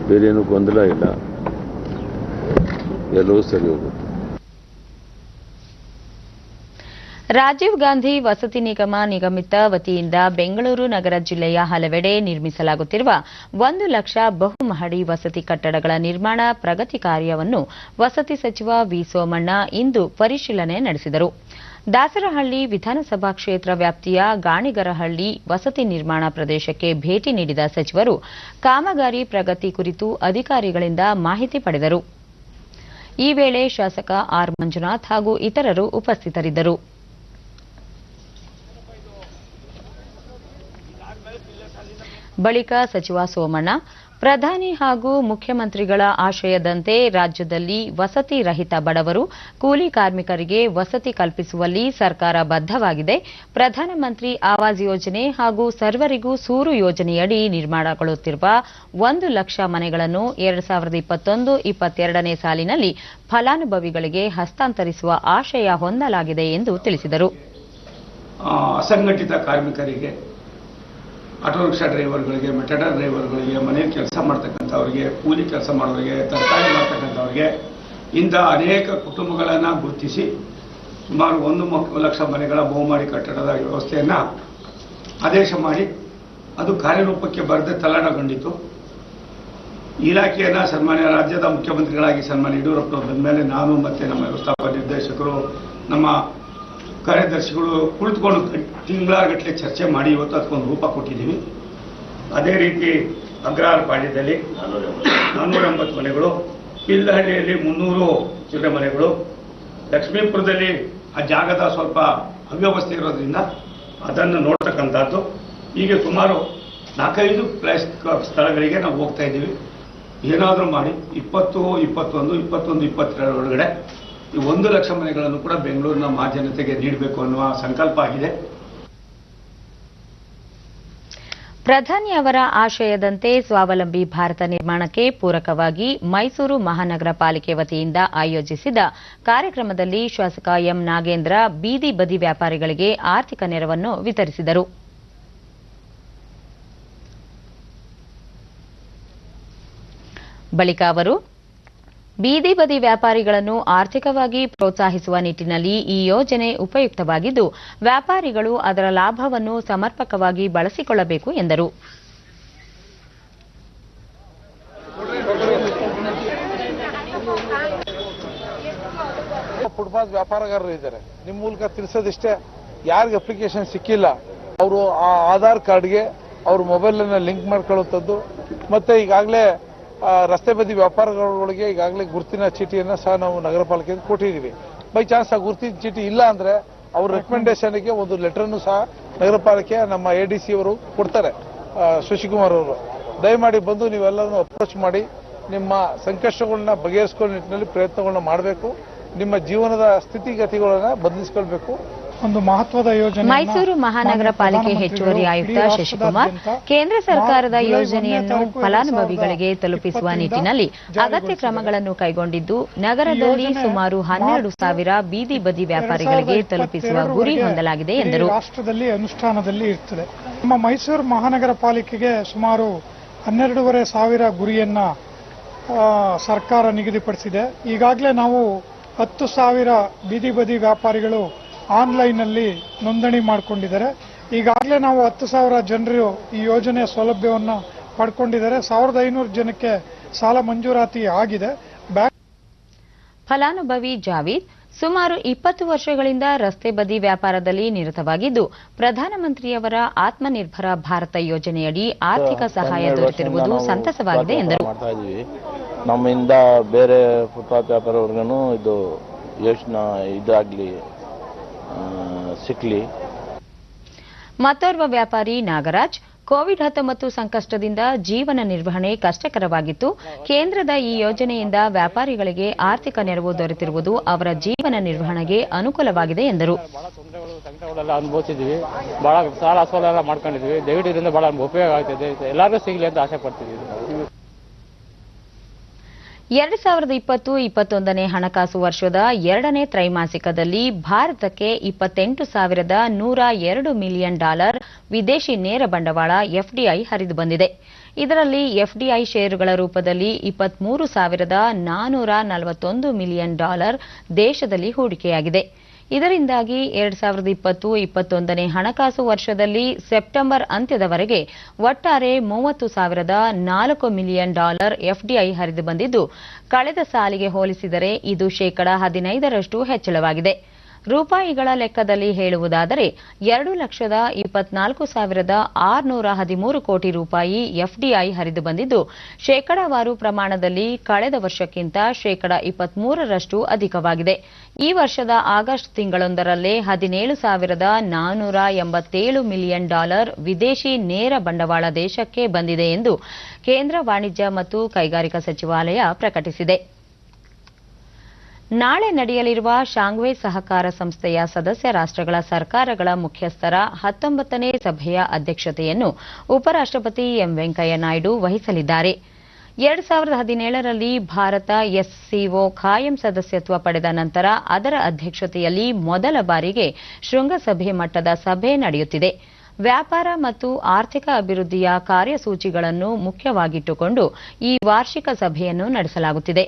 [SPEAKER 5] ಬೇರೆ ಏನೂ ಗೊಂದಲ ಇಲ್ಲ, ಎಲ್ಲವೂ ಸರಿ ಹೋಗುತ್ತೆ.
[SPEAKER 1] ರಾಜೀವ್ ಗಾಂಧಿ ವಸತಿ ನಿಗಮ ನಿಗಮಿತ ವತಿಯಿಂದ ಬೆಂಗಳೂರು ನಗರ ಜಿಲ್ಲೆಯ ಹಲವೆಡೆ ನಿರ್ಮಿಸಲಾಗುತ್ತಿರುವ 1 ಲಕ್ಷ ಬಹುಮಹಡಿ ವಸತಿ ಕಟ್ಟಡಗಳ ನಿರ್ಮಾಣ ಪ್ರಗತಿ ಕಾರ್ಯವನ್ನು ವಸತಿ ಸಚಿವ ವಿ ಸೋಮಣ್ಣ ಇಂದು ಪರಿಶೀಲನೆ ನಡೆಸಿದರು. ದಾಸರಹಳ್ಳಿ ವಿಧಾನಸಭಾ ಕ್ಷೇತ್ರ ವ್ಯಾಪ್ತಿಯ ಗಾಣಿಗರಹಳ್ಳಿ ವಸತಿ ನಿರ್ಮಾಣ ಪ್ರದೇಶಕ್ಕೆ ಭೇಟಿ ನೀಡಿದ ಸಚಿವರು ಕಾಮಗಾರಿ ಪ್ರಗತಿ ಕುರಿತು ಅಧಿಕಾರಿಗಳಿಂದ ಮಾಹಿತಿ ಪಡೆದರು. ಈ ವೇಳೆ ಶಾಸಕ ಆರ್ ಮಂಜುನಾಥ್ ಹಾಗೂ ಇತರರು ಉಪಸ್ಥಿತರಿದ್ದರು. ಬಳಿಕ ಸಚಿವ ಸೋಮಣ್ಣ, ಪ್ರಧಾನಿ ಹಾಗೂ ಮುಖ್ಯಮಂತ್ರಿಗಳ ಆಶಯದಂತೆ ರಾಜ್ಯದಲ್ಲಿ ವಸತಿ ರಹಿತ ಬಡವರು, ಕೂಲಿ ಕಾರ್ಮಿಕರಿಗೆ ವಸತಿ ಕಲ್ಪಿಸುವಲ್ಲಿ ಸರ್ಕಾರ ಬದ್ಧವಾಗಿದೆ. ಪ್ರಧಾನಮಂತ್ರಿ ಆವಾಸ್ ಯೋಜನೆ ಹಾಗೂ ಸರ್ವರಿಗೂ ಸೂರು ಯೋಜನೆಯಡಿ ನಿರ್ಮಾಣಗೊಳ್ಳುತ್ತಿರುವ 1 ಲಕ್ಷ ಮನೆಗಳನ್ನು 2021-22ನೇ ಸಾಲಿನಲ್ಲಿ ಫಲಾನುಭವಿಗಳಿಗೆ ಹಸ್ತಾಂತರಿಸುವ ಆಶಯ ಹೊಂದಲಾಗಿದೆ ಎಂದು ತಿಳಿಸಿದರು.
[SPEAKER 6] ಅಸಂಘಟಿತ ಕಾರ್ಮಿಕರಿಗೆ, ಆಟೋ ರಿಕ್ಷಾ ಡ್ರೈವರ್ಗಳಿಗೆ, ಮೆಟಡರ್ ಡ್ರೈವರ್ಗಳಿಗೆ, ಮನೆಯಲ್ಲಿ ಕೆಲಸ ಮಾಡ್ತಕ್ಕಂಥವ್ರಿಗೆ, ಕೂಲಿ ಕೆಲಸ ಮಾಡೋರಿಗೆ, ತರಕಾರಿ ಮಾಡ್ತಕ್ಕಂಥವ್ರಿಗೆ, ಇಂಥ ಅನೇಕ ಕುಟುಂಬಗಳನ್ನು ಗುರುತಿಸಿ ಸುಮಾರು 1 ಲಕ್ಷ ಮನೆಗಳ ಬಹುಮಹಡಿ ಕಟ್ಟಡದ ವ್ಯವಸ್ಥೆಯನ್ನು ಆದೇಶ ಮಾಡಿ ಅದು ಕಾರ್ಯರೂಪಕ್ಕೆ ಬರದೆ ತಲ್ಲಣಗೊಂಡಿತು. ಇಲಾಖೆಯನ್ನು ಸನ್ಮಾನ್ಯ ರಾಜ್ಯದ ಮುಖ್ಯಮಂತ್ರಿಗಳಾಗಿ ಸನ್ಮಾನ್ಯ ಯಡಿಯೂರಪ್ಪನವರು ಬಂದ ಮೇಲೆ ನಾನು ಮತ್ತು ನಮ್ಮ ವ್ಯವಸ್ಥಾಪಕ ನಿರ್ದೇಶಕರು, ನಮ್ಮ ಕಾರ್ಯದರ್ಶಿಗಳು ಕುಳಿತುಕೊಂಡು ತಿಂಗಳಗಟ್ಟಲೆ ಚರ್ಚೆ ಮಾಡಿ ಇವತ್ತು ಅದಕ್ಕೊಂದು ರೂಪ ಕೊಟ್ಟಿದ್ದೀವಿ. ಅದೇ ರೀತಿ ಅಗ್ರಹಾರಪಾಳ್ಯದಲ್ಲಿ 480 ಮನೆಗಳು, ಪಿಲ್ಲಹಳ್ಳಿಯಲ್ಲಿ 300 ಚಿಲ್ಲರೆ ಮನೆಗಳು, ಲಕ್ಷ್ಮೀಪುರದಲ್ಲಿ ಆ ಜಾಗದ ಸ್ವಲ್ಪ ಅವ್ಯವಸ್ಥೆ ಇರೋದ್ರಿಂದ ಅದನ್ನು ನೋಡ್ತಕ್ಕಂಥದ್ದು. ಹೀಗೆ ಸುಮಾರು 4-5 ಪ್ಲೇಸ್ ಸ್ಥಳಗಳಿಗೆ ನಾವು ಹೋಗ್ತಾ ಇದ್ದೀವಿ. ಏನಾದರೂ ಮಾಡಿ 20, 21, 22 ಒಳಗಡೆ ಈ 1 ಲಕ್ಷ ಮನೆಗಳನ್ನು ಕೂಡ ಬೆಂಗಳೂರಿನ ಮಹಾಜನತೆಗೆ ನೀಡಬೇಕು ಅನ್ನುವ ಸಂಕಲ್ಪ ಆಗಿದೆ.
[SPEAKER 1] ಪ್ರಧಾನಿಯವರ ಆಶಯದಂತೆ ಸ್ವಾವಲಂಬಿ ಭಾರತ ನಿರ್ಮಾಣಕ್ಕೆ ಪೂರಕವಾಗಿ ಮೈಸೂರು ಮಹಾನಗರ ಪಾಲಿಕೆ ವತಿಯಿಂದ ಆಯೋಜಿಸಿದ ಕಾರ್ಯಕ್ರಮದಲ್ಲಿ ಶಾಸಕ ಎಂ ನಾಗೇಂದ್ರ ಬೀದಿ ಬದಿ ವ್ಯಾಪಾರಿಗಳಿಗೆ ಆರ್ಥಿಕ ನೆರವನ್ನು ವಿತರಿಸಿದರು. ಬಳಿಕ ಅವರು ಬೀದಿ ಬದಿ ವ್ಯಾಪಾರಿಗಳನ್ನು ಆರ್ಥಿಕವಾಗಿ ಪ್ರೋತ್ಸಾಹಿಸುವ ನಿಟ್ಟಿನಲ್ಲಿ ಈ ಯೋಜನೆ ಉಪಯುಕ್ತವಾಗಿದ್ದು, ವ್ಯಾಪಾರಿಗಳು ಅದರ ಲಾಭವನ್ನು ಸಮರ್ಪಕವಾಗಿ ಬಳಸಿಕೊಳ್ಳಬೇಕು ಎಂದರು.
[SPEAKER 7] ಫುಟ್ಪಾತ್ ವ್ಯಾಪಾರಗಾರರು ಇದ್ದಾರೆ, ನಿಮ್ಮ ಮೂಲಕ ತಿಳಿಸೋದಿಷ್ಟೇ, ಯಾರಿಗೆ ಅಪ್ಲಿಕೇಶನ್ ಸಿಕ್ಕಿಲ್ಲ ಅವರು ಆ ಆಧಾರ್ ಕಾರ್ಡ್ಗೆ ಅವ್ರ ಮೊಬೈಲನ್ನು ಲಿಂಕ್ ಮಾಡ್ಕೊಳ್ಳುವಂಥದ್ದು. ಮತ್ತೆ ಈಗಾಗಲೇ ರಸ್ತೆ ಬದಿ ವ್ಯಾಪಾರಗಳಿಗೆ ಈಗಾಗಲೇ ಗುರುತಿನ ಚೀಟಿಯನ್ನು ಸಹ ನಾವು ನಗರ ಪಾಲಿಕೆಯಿಂದ ಕೊಟ್ಟಿದ್ದೀವಿ. ಬೈ ಚಾನ್ಸ್ ಆ ಗುರುತಿನ ಚೀಟಿ ಇಲ್ಲ ಅಂದ್ರೆ ಅವ್ರ ರೆಕಮೆಂಡೇಶನ್ಗೆ ಒಂದು ಲೆಟರ್ನು ಸಹ ನಗರ ಪಾಲಿಕೆ ನಮ್ಮ ADC ಅವರು ಕೊಡ್ತಾರೆ, ಶಶಿಕುಮಾರ್ ಅವರು. ದಯಮಾಡಿ ಬಂದು ನೀವೆಲ್ಲರೂ ಅಪ್ರೋಚ್ ಮಾಡಿ ನಿಮ್ಮ ಸಂಕಷ್ಟಗಳನ್ನ ಬಗೆಹರಿಸಿಕೊಳ್ಳೋ ನಿಟ್ಟಿನಲ್ಲಿ ಪ್ರಯತ್ನಗಳನ್ನ ಮಾಡಬೇಕು. ನಿಮ್ಮ ಜೀವನದ ಸ್ಥಿತಿಗತಿಗಳನ್ನ ಬದಲಿಸಿಕೊಳ್ಬೇಕು.
[SPEAKER 8] ಒಂದು ಮಹತ್ವದ ಯೋಜನೆ.
[SPEAKER 1] ಮೈಸೂರು ಮಹಾನಗರ ಪಾಲಿಕೆ ಹೆಚ್ಚುವರಿ ಆಯುಕ್ತ ಶಶಿಕುಮಾರ್ ಕೇಂದ್ರ ಸರ್ಕಾರದ ಯೋಜನೆಯನ್ನು ಫಲಾನುಭವಿಗಳಿಗೆ ತಲುಪಿಸುವ ನಿಟ್ಟಿನಲ್ಲಿ ಅಗತ್ಯ ಕ್ರಮಗಳನ್ನು ಕೈಗೊಂಡಿದ್ದು, ನಗರದಲ್ಲಿ ಸುಮಾರು 12,000 ಬೀದಿ ಬದಿ ವ್ಯಾಪಾರಿಗಳಿಗೆ ತಲುಪಿಸುವ ಗುರಿ ಹೊಂದಲಾಗಿದೆ ಎಂದರು.
[SPEAKER 8] ರಾಷ್ಟ್ರದಲ್ಲಿ ಅನುಷ್ಠಾನದಲ್ಲಿ ಇರ್ತದೆ. ನಮ್ಮ ಮೈಸೂರು ಮಹಾನಗರ ಪಾಲಿಕೆಗೆ ಸುಮಾರು 12,500 ಗುರಿಯನ್ನ ಸರ್ಕಾರ ನಿಗದಿಪಡಿಸಿದೆ. ಈಗಾಗಲೇ ನಾವು 10,000 ಬೀದಿ ಬದಿ ವ್ಯಾಪಾರಿಗಳು ಆನ್ಲೈನ್ನಲ್ಲಿ ನೋಂದಣಿ ಮಾಡಿಕೊಂಡಿದ್ದಾರೆ. ಈಗಾಗಲೇ ನಾವು 10,000 ಜನರು ಈ ಯೋಜನೆಯ ಸೌಲಭ್ಯವನ್ನು ಪಡ್ಕೊಂಡಿದ್ದಾರೆ. 1,500 ಜನಕ್ಕೆ ಸಾಲ ಮಂಜೂರಾತಿ ಆಗಿದೆ.
[SPEAKER 1] ಫಲಾನುಭವಿ ಜಾವೀದ್ ಸುಮಾರು 20 ವರ್ಷಗಳಿಂದ ರಸ್ತೆ ಬದಿ ವ್ಯಾಪಾರದಲ್ಲಿ ನಿರತವಾಗಿದ್ದು, ಪ್ರಧಾನಮಂತ್ರಿಯವರ ಆತ್ಮನಿರ್ಭರ ಭಾರತ ಯೋಜನೆಯಡಿ ಆರ್ಥಿಕ ಸಹಾಯ ದೊರೆತಿರುವುದು ಸಂತಸವಾಗಿದೆ ಎಂದರು.
[SPEAKER 9] ನಮ್ಮಿಂದ ಬೇರೆ ಫುಟ್ಪಾತ್ ವ್ಯಾಪಾರವರ್ಗನೂ ಇದು ಯೋಜನೆ ಇದಾಗಲಿ ಸಿಕ್ಲಿ.
[SPEAKER 1] ಮತ್ತೋರ್ವ ವ್ಯಾಪಾರಿ ನಾಗರಾಜ್ ಕೋವಿಡ್-19 ಸಂಕಷ್ಟದಿಂದ ಜೀವನ ನಿರ್ವಹಣೆ ಕಷ್ಟಕರವಾಗಿತ್ತು. ಕೇಂದ್ರದ ಈ ಯೋಜನೆಯಿಂದ ವ್ಯಾಪಾರಿಗಳಿಗೆ ಆರ್ಥಿಕ ನೆರವು ದೊರೆತಿರುವುದು ಅವರ ಜೀವನ ನಿರ್ವಹಣೆಗೆ ಅನುಕೂಲವಾಗಿದೆ ಎಂದರು.
[SPEAKER 10] ಬಹಳ ಸಂಕಟಗಳೆಲ್ಲ ಅನುಭವಿಸಿದ್ವಿ, ಬಹಳ ಸಾಲ ಸೋಲ ಎಲ್ಲ ಮಾಡ್ಕೊಂಡಿದ್ವಿ. ದಯವಿಟ್ಟು ಇದರಿಂದ ಬಹಳ ಉಪಯೋಗ ಆಗ್ತಿದೆ, ಎಲ್ಲರಿಗೂ ಸಿಗಲಿ ಅಂತ ಆಸೆ ಪಡ್ತಿದ್ವಿ.
[SPEAKER 1] 2020-21ನೇ ಹಣಕಾಸು ವರ್ಷದ 2ನೇ ತ್ರೈಮಾಸಿಕದಲ್ಲಿ ಭಾರತಕ್ಕೆ $28,102 ಮಿಲಿಯನ್ ವಿದೇಶಿ ನೇರ ಬಂಡವಾಳ FDI ಹರಿದು ಬಂದಿದೆ. ಇದರಲ್ಲಿ FDI ಷೇರುಗಳ ರೂಪದಲ್ಲಿ $23,441 ಮಿಲಿಯನ್ ದೇಶದಲ್ಲಿ ಹೂಡಿಕೆಯಾಗಿದೆ. ಇದರಿಂದಾಗಿ 2020-21ನೇ ಹಣಕಾಸು ವರ್ಷದಲ್ಲಿ ಸೆಪ್ಟೆಂಬರ್ ಅಂತ್ಯದವರೆಗೆ ಒಟ್ಟಾರೆ $30,004 ಮಿಲಿಯನ್ FDI ಹರಿದು ಬಂದಿದ್ದು, ಕಳೆದ ಸಾಲಿಗೆ ಹೋಲಿಸಿದರೆ ಇದು ಶೇಕಡಾ 15ರಷ್ಟು ಹೆಚ್ಚಳವಾಗಿದೆ. ರೂಪಾಯಿಗಳ ಲೆಕ್ಕದಲ್ಲಿ ಹೇಳುವುದಾದರೆ 2,24,613 ಕೋಟಿ ರೂಪಾಯಿ FDI ಹರಿದು ಬಂದಿದ್ದು, ಶೇಕಡಾವಾರು ಪ್ರಮಾಣದಲ್ಲಿ ಕಳೆದ ವರ್ಷಕ್ಕಿಂತ ಶೇಕಡಾ 23ರಷ್ಟು ಅಧಿಕವಾಗಿದೆ. ಈ ವರ್ಷದ ಆಗಸ್ಟ್ ತಿಂಗಳೊಂದರಲ್ಲೇ $17,487 ಮಿಲಿಯನ್ ವಿದೇಶಿ ನೇರ ಬಂಡವಾಳ ದೇಶಕ್ಕೆ ಬಂದಿದೆ ಎಂದು ಕೇಂದ್ರ ವಾಣಿಜ್ಯ ಮತ್ತು ಕೈಗಾರಿಕಾ ಸಚಿವಾಲಯ ಪ್ರಕಟಿಸಿದೆ. ನಾಳೆ ನಡೆಯಲಿರುವ ಶಾಂಘೈ ಸಹಕಾರ ಸಂಸ್ಥೆಯ ಸದಸ್ಯ ರಾಷ್ಟ್ರಗಳ ಸರ್ಕಾರಗಳ ಮುಖ್ಯಸ್ಥರ 19ನೇ ಸಭೆಯ ಅಧ್ಯಕ್ಷತೆಯನ್ನು ಉಪರಾಷ್ಟ್ರಪತಿ ಎಂ ವೆಂಕಯ್ಯ ನಾಯ್ಡು ವಹಿಸಲಿದ್ದಾರೆ. 2017ರಲ್ಲಿ ಭಾರತ SCO ಖಾಯಂ ಸದಸ್ಯತ್ವ ಪಡೆದ ನಂತರ ಅದರ ಅಧ್ಯಕ್ಷತೆಯಲ್ಲಿ ಮೊದಲ ಬಾರಿಗೆ ಶೃಂಗಸಭೆ ಮಟ್ಟದ ಸಭೆ ನಡೆಯುತ್ತಿದೆ. ವ್ಯಾಪಾರ ಮತ್ತು ಆರ್ಥಿಕ ಅಭಿವೃದ್ಧಿಯ ಕಾರ್ಯಸೂಚಿಗಳನ್ನು ಮುಖ್ಯವಾಗಿಟ್ಟುಕೊಂಡು ಈ ವಾರ್ಷಿಕ ಸಭೆಯನ್ನು ನಡೆಸಲಾಗುತ್ತಿದೆ.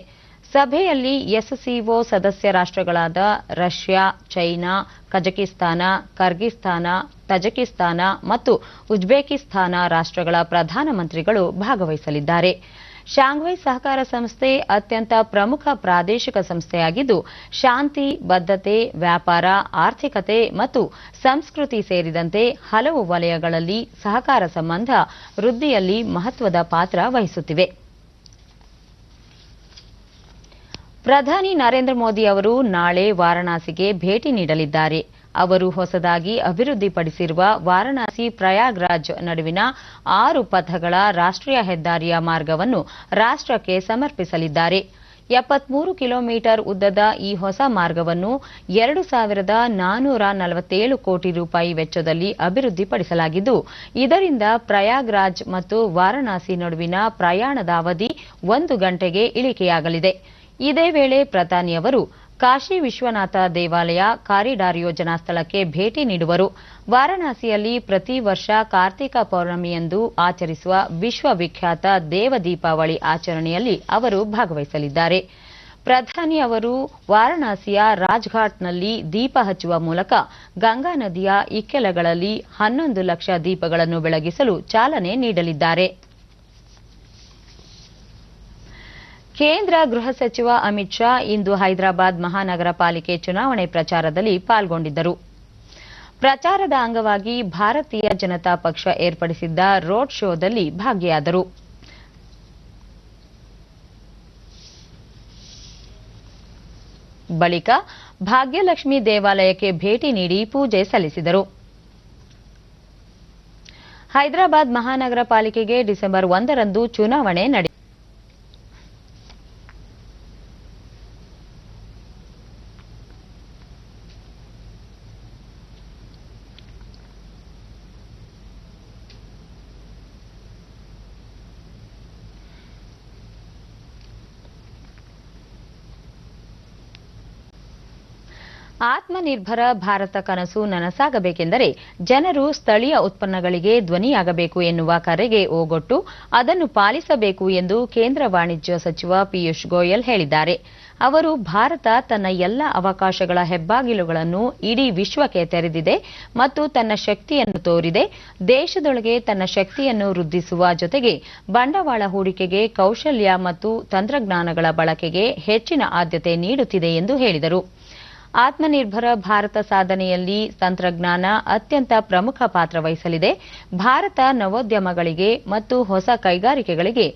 [SPEAKER 1] ಸಭೆಯಲ್ಲಿ ಎಸ್ಸಿಒ ಸದಸ್ಯ ರಾಷ್ಟ್ರಗಳಾದ Russia, China, Kazakhstan, Kyrgyzstan, Tajikistan ಮತ್ತು ಉಜ್ಬೇಕಿಸ್ತಾನ ರಾಷ್ಟ್ರಗಳ ಪ್ರಧಾನಮಂತ್ರಿಗಳು ಭಾಗವಹಿಸಲಿದ್ದಾರೆ. ಶಾಂಘೈ ಸಹಕಾರ ಸಂಸ್ಥೆ ಅತ್ಯಂತ ಪ್ರಮುಖ ಪ್ರಾದೇಶಿಕ ಸಂಸ್ಥೆಯಾಗಿದ್ದು, ಶಾಂತಿ, ಬದ್ಧತೆ, ವ್ಯಾಪಾರ, ಆರ್ಥಿಕತೆ ಮತ್ತು ಸಂಸ್ಕೃತಿ ಸೇರಿದಂತೆ ಹಲವು ವಲಯಗಳಲ್ಲಿ ಸಹಕಾರ ಸಂಬಂಧ ವೃದ್ಧಿಯಲ್ಲಿ ಮಹತ್ವದ ಪಾತ್ರ ವಹಿಸುತ್ತಿವೆ. ಪ್ರಧಾನಿ ನರೇಂದ್ರ ಮೋದಿ ಅವರು ನಾಳೆ ವಾರಣಾಸಿಗೆ ಭೇಟಿ ನೀಡಲಿದ್ದಾರೆ. ಅವರು ಹೊಸದಾಗಿ ಅಭಿವೃದ್ಧಿಪಡಿಸಿರುವ ವಾರಣಾಸಿ ಪ್ರಯಾಗ್ರಾಜ್ ನಡುವಿನ 6 ಪಥಗಳ ರಾಷ್ಟ್ರೀಯ ಹೆದ್ದಾರಿಯ ಮಾರ್ಗವನ್ನು ರಾಷ್ಟ್ರಕ್ಕೆ ಸಮರ್ಪಿಸಲಿದ್ದಾರೆ. 73 ಕಿಲೋಮೀಟರ್ ಉದ್ದದ ಈ ಹೊಸ ಮಾರ್ಗವನ್ನು 2,447 ಕೋಟಿ ರೂಪಾಯಿ ವೆಚ್ಚದಲ್ಲಿ ಅಭಿವೃದ್ಧಿಪಡಿಸಲಾಗಿದ್ದು, ಇದರಿಂದ ಪ್ರಯಾಗ್ರಾಜ್ ಮತ್ತು ವಾರಣಾಸಿ ನಡುವಿನ ಪ್ರಯಾಣದ ಅವಧಿ 1 ಗಂಟೆಗೆ ಇಳಿಕೆಯಾಗಲಿದೆ. ಇದೇ ವೇಳೆ ಪ್ರಧಾನಿಯವರು ಕಾಶಿ ವಿಶ್ವನಾಥ ದೇವಾಲಯ ಕಾರಿಡಾರ್ ಯೋಜನಾ ಸ್ಥಳಕ್ಕೆ ಭೇಟಿ ನೀಡುವರು. ವಾರಣಾಸಿಯಲ್ಲಿ ಪ್ರತಿ ವರ್ಷ ಕಾರ್ತಿಕ ಪೌರ್ಣಮಿಯಂದು ಆಚರಿಸುವ ವಿಶ್ವವಿಖ್ಯಾತ ದೇವ ದೀಪಾವಳಿ ಆಚರಣೆಯಲ್ಲಿ ಅವರು ಭಾಗವಹಿಸಲಿದ್ದಾರೆ. ಪ್ರಧಾನಿ ಅವರು ವಾರಣಾಸಿಯ ರಾಜ್ಘಾಟ್ನಲ್ಲಿ ದೀಪ ಹಚ್ಚುವ ಮೂಲಕ ಗಂಗಾ ನದಿಯ ಇಕ್ಕೆಲಗಳಲ್ಲಿ 11 ಲಕ್ಷ ದೀಪಗಳನ್ನು ಬೆಳಗಿಸಲು ಚಾಲನೆ ನೀಡಲಿದ್ದಾರೆ. ಕೇಂದ್ರ ಗೃಹ ಸಚಿವ ಅಮಿತ್ ಶಾ ಇಂದು ಹೈದರಾಬಾದ್ ಮಹಾನಗರ ಪಾಲಿಕೆ ಚುನಾವಣೆ ಪ್ರಚಾರದಲ್ಲಿ ಪಾಲ್ಗೊಂಡಿದ್ದರು. ಪ್ರಚಾರದ ಅಂಗವಾಗಿ ಭಾರತೀಯ ಜನತಾ ಪಕ್ಷ ಏರ್ಪಡಿಸಿದ್ದ ರೋಡ್ ಶೋದಲ್ಲಿ ಭಾಗಿಯಾದರು. ಬಳಿಕ ಭಾಗ್ಯಲಕ್ಷ್ಮಿ ದೇವಾಲಯಕ್ಕೆ ಭೇಟಿ ನೀಡಿ ಪೂಜೆ ಸಲ್ಲಿಸಿದರು. ಹೈದರಾಬಾದ್ ಮಹಾನಗರ ಪಾಲಿಕೆಗೆ ಡಿಸೆಂಬರ್ 1ರಂದು ಚುನಾವಣೆ ನಡೆಯಿತು. ಆತ್ಮನಿರ್ಭರ ಭಾರತ ಕನಸು ನನಸಾಗಬೇಕೆಂದರೆ ಜನರು ಸ್ಥಳೀಯ ಉತ್ಪನ್ನಗಳಿಗೆ ಧ್ವನಿಯಾಗಬೇಕು ಎನ್ನುವ ಕರೆಗೆ ಓಗೊಟ್ಟು ಅದನ್ನು ಪಾಲಿಸಬೇಕು ಎಂದು ಕೇಂದ್ರ ವಾಣಿಜ್ಯ ಸಚಿವ ಪಿಯೂಷ್ ಗೋಯಲ್ ಹೇಳಿದ್ದಾರೆ. ಅವರು ಭಾರತ ತನ್ನ ಎಲ್ಲ ಅವಕಾಶಗಳ ಹೆಬ್ಬಾಗಿಲುಗಳನ್ನು ಇಡೀ ವಿಶ್ವಕ್ಕೆ ತೆರೆದಿದೆ ಮತ್ತು ತನ್ನ ಶಕ್ತಿಯನ್ನು ತೋರಿದೆ. ದೇಶದೊಳಗೆ ತನ್ನ ಶಕ್ತಿಯನ್ನು ವೃದ್ಧಿಸುವ ಜೊತೆಗೆ ಬಂಡವಾಳ ಹೂಡಿಕೆಗೆ, ಕೌಶಲ್ಯ ಮತ್ತು ತಂತ್ರಜ್ಞಾನಗಳ ಬಳಕೆಗೆ ಹೆಚ್ಚಿನ ಆದ್ಯತೆ ನೀಡುತ್ತಿದೆ ಎಂದು ಹೇಳಿದರು. ಆತ್ಮನಿರ್ಭರ ಭಾರತ ಸಾಧನೆಯಲ್ಲಿ ತಂತ್ರಜ್ಞಾನ ಅತ್ಯಂತ ಪ್ರಮುಖ ಪಾತ್ರ ವಹಿಸಲಿದೆ. ಭಾರತ ನವೋದ್ಯಮಗಳಿಗೆ ಮತ್ತು ಹೊಸ ಕೈಗಾರಿಕೆಗಳಿಗೆ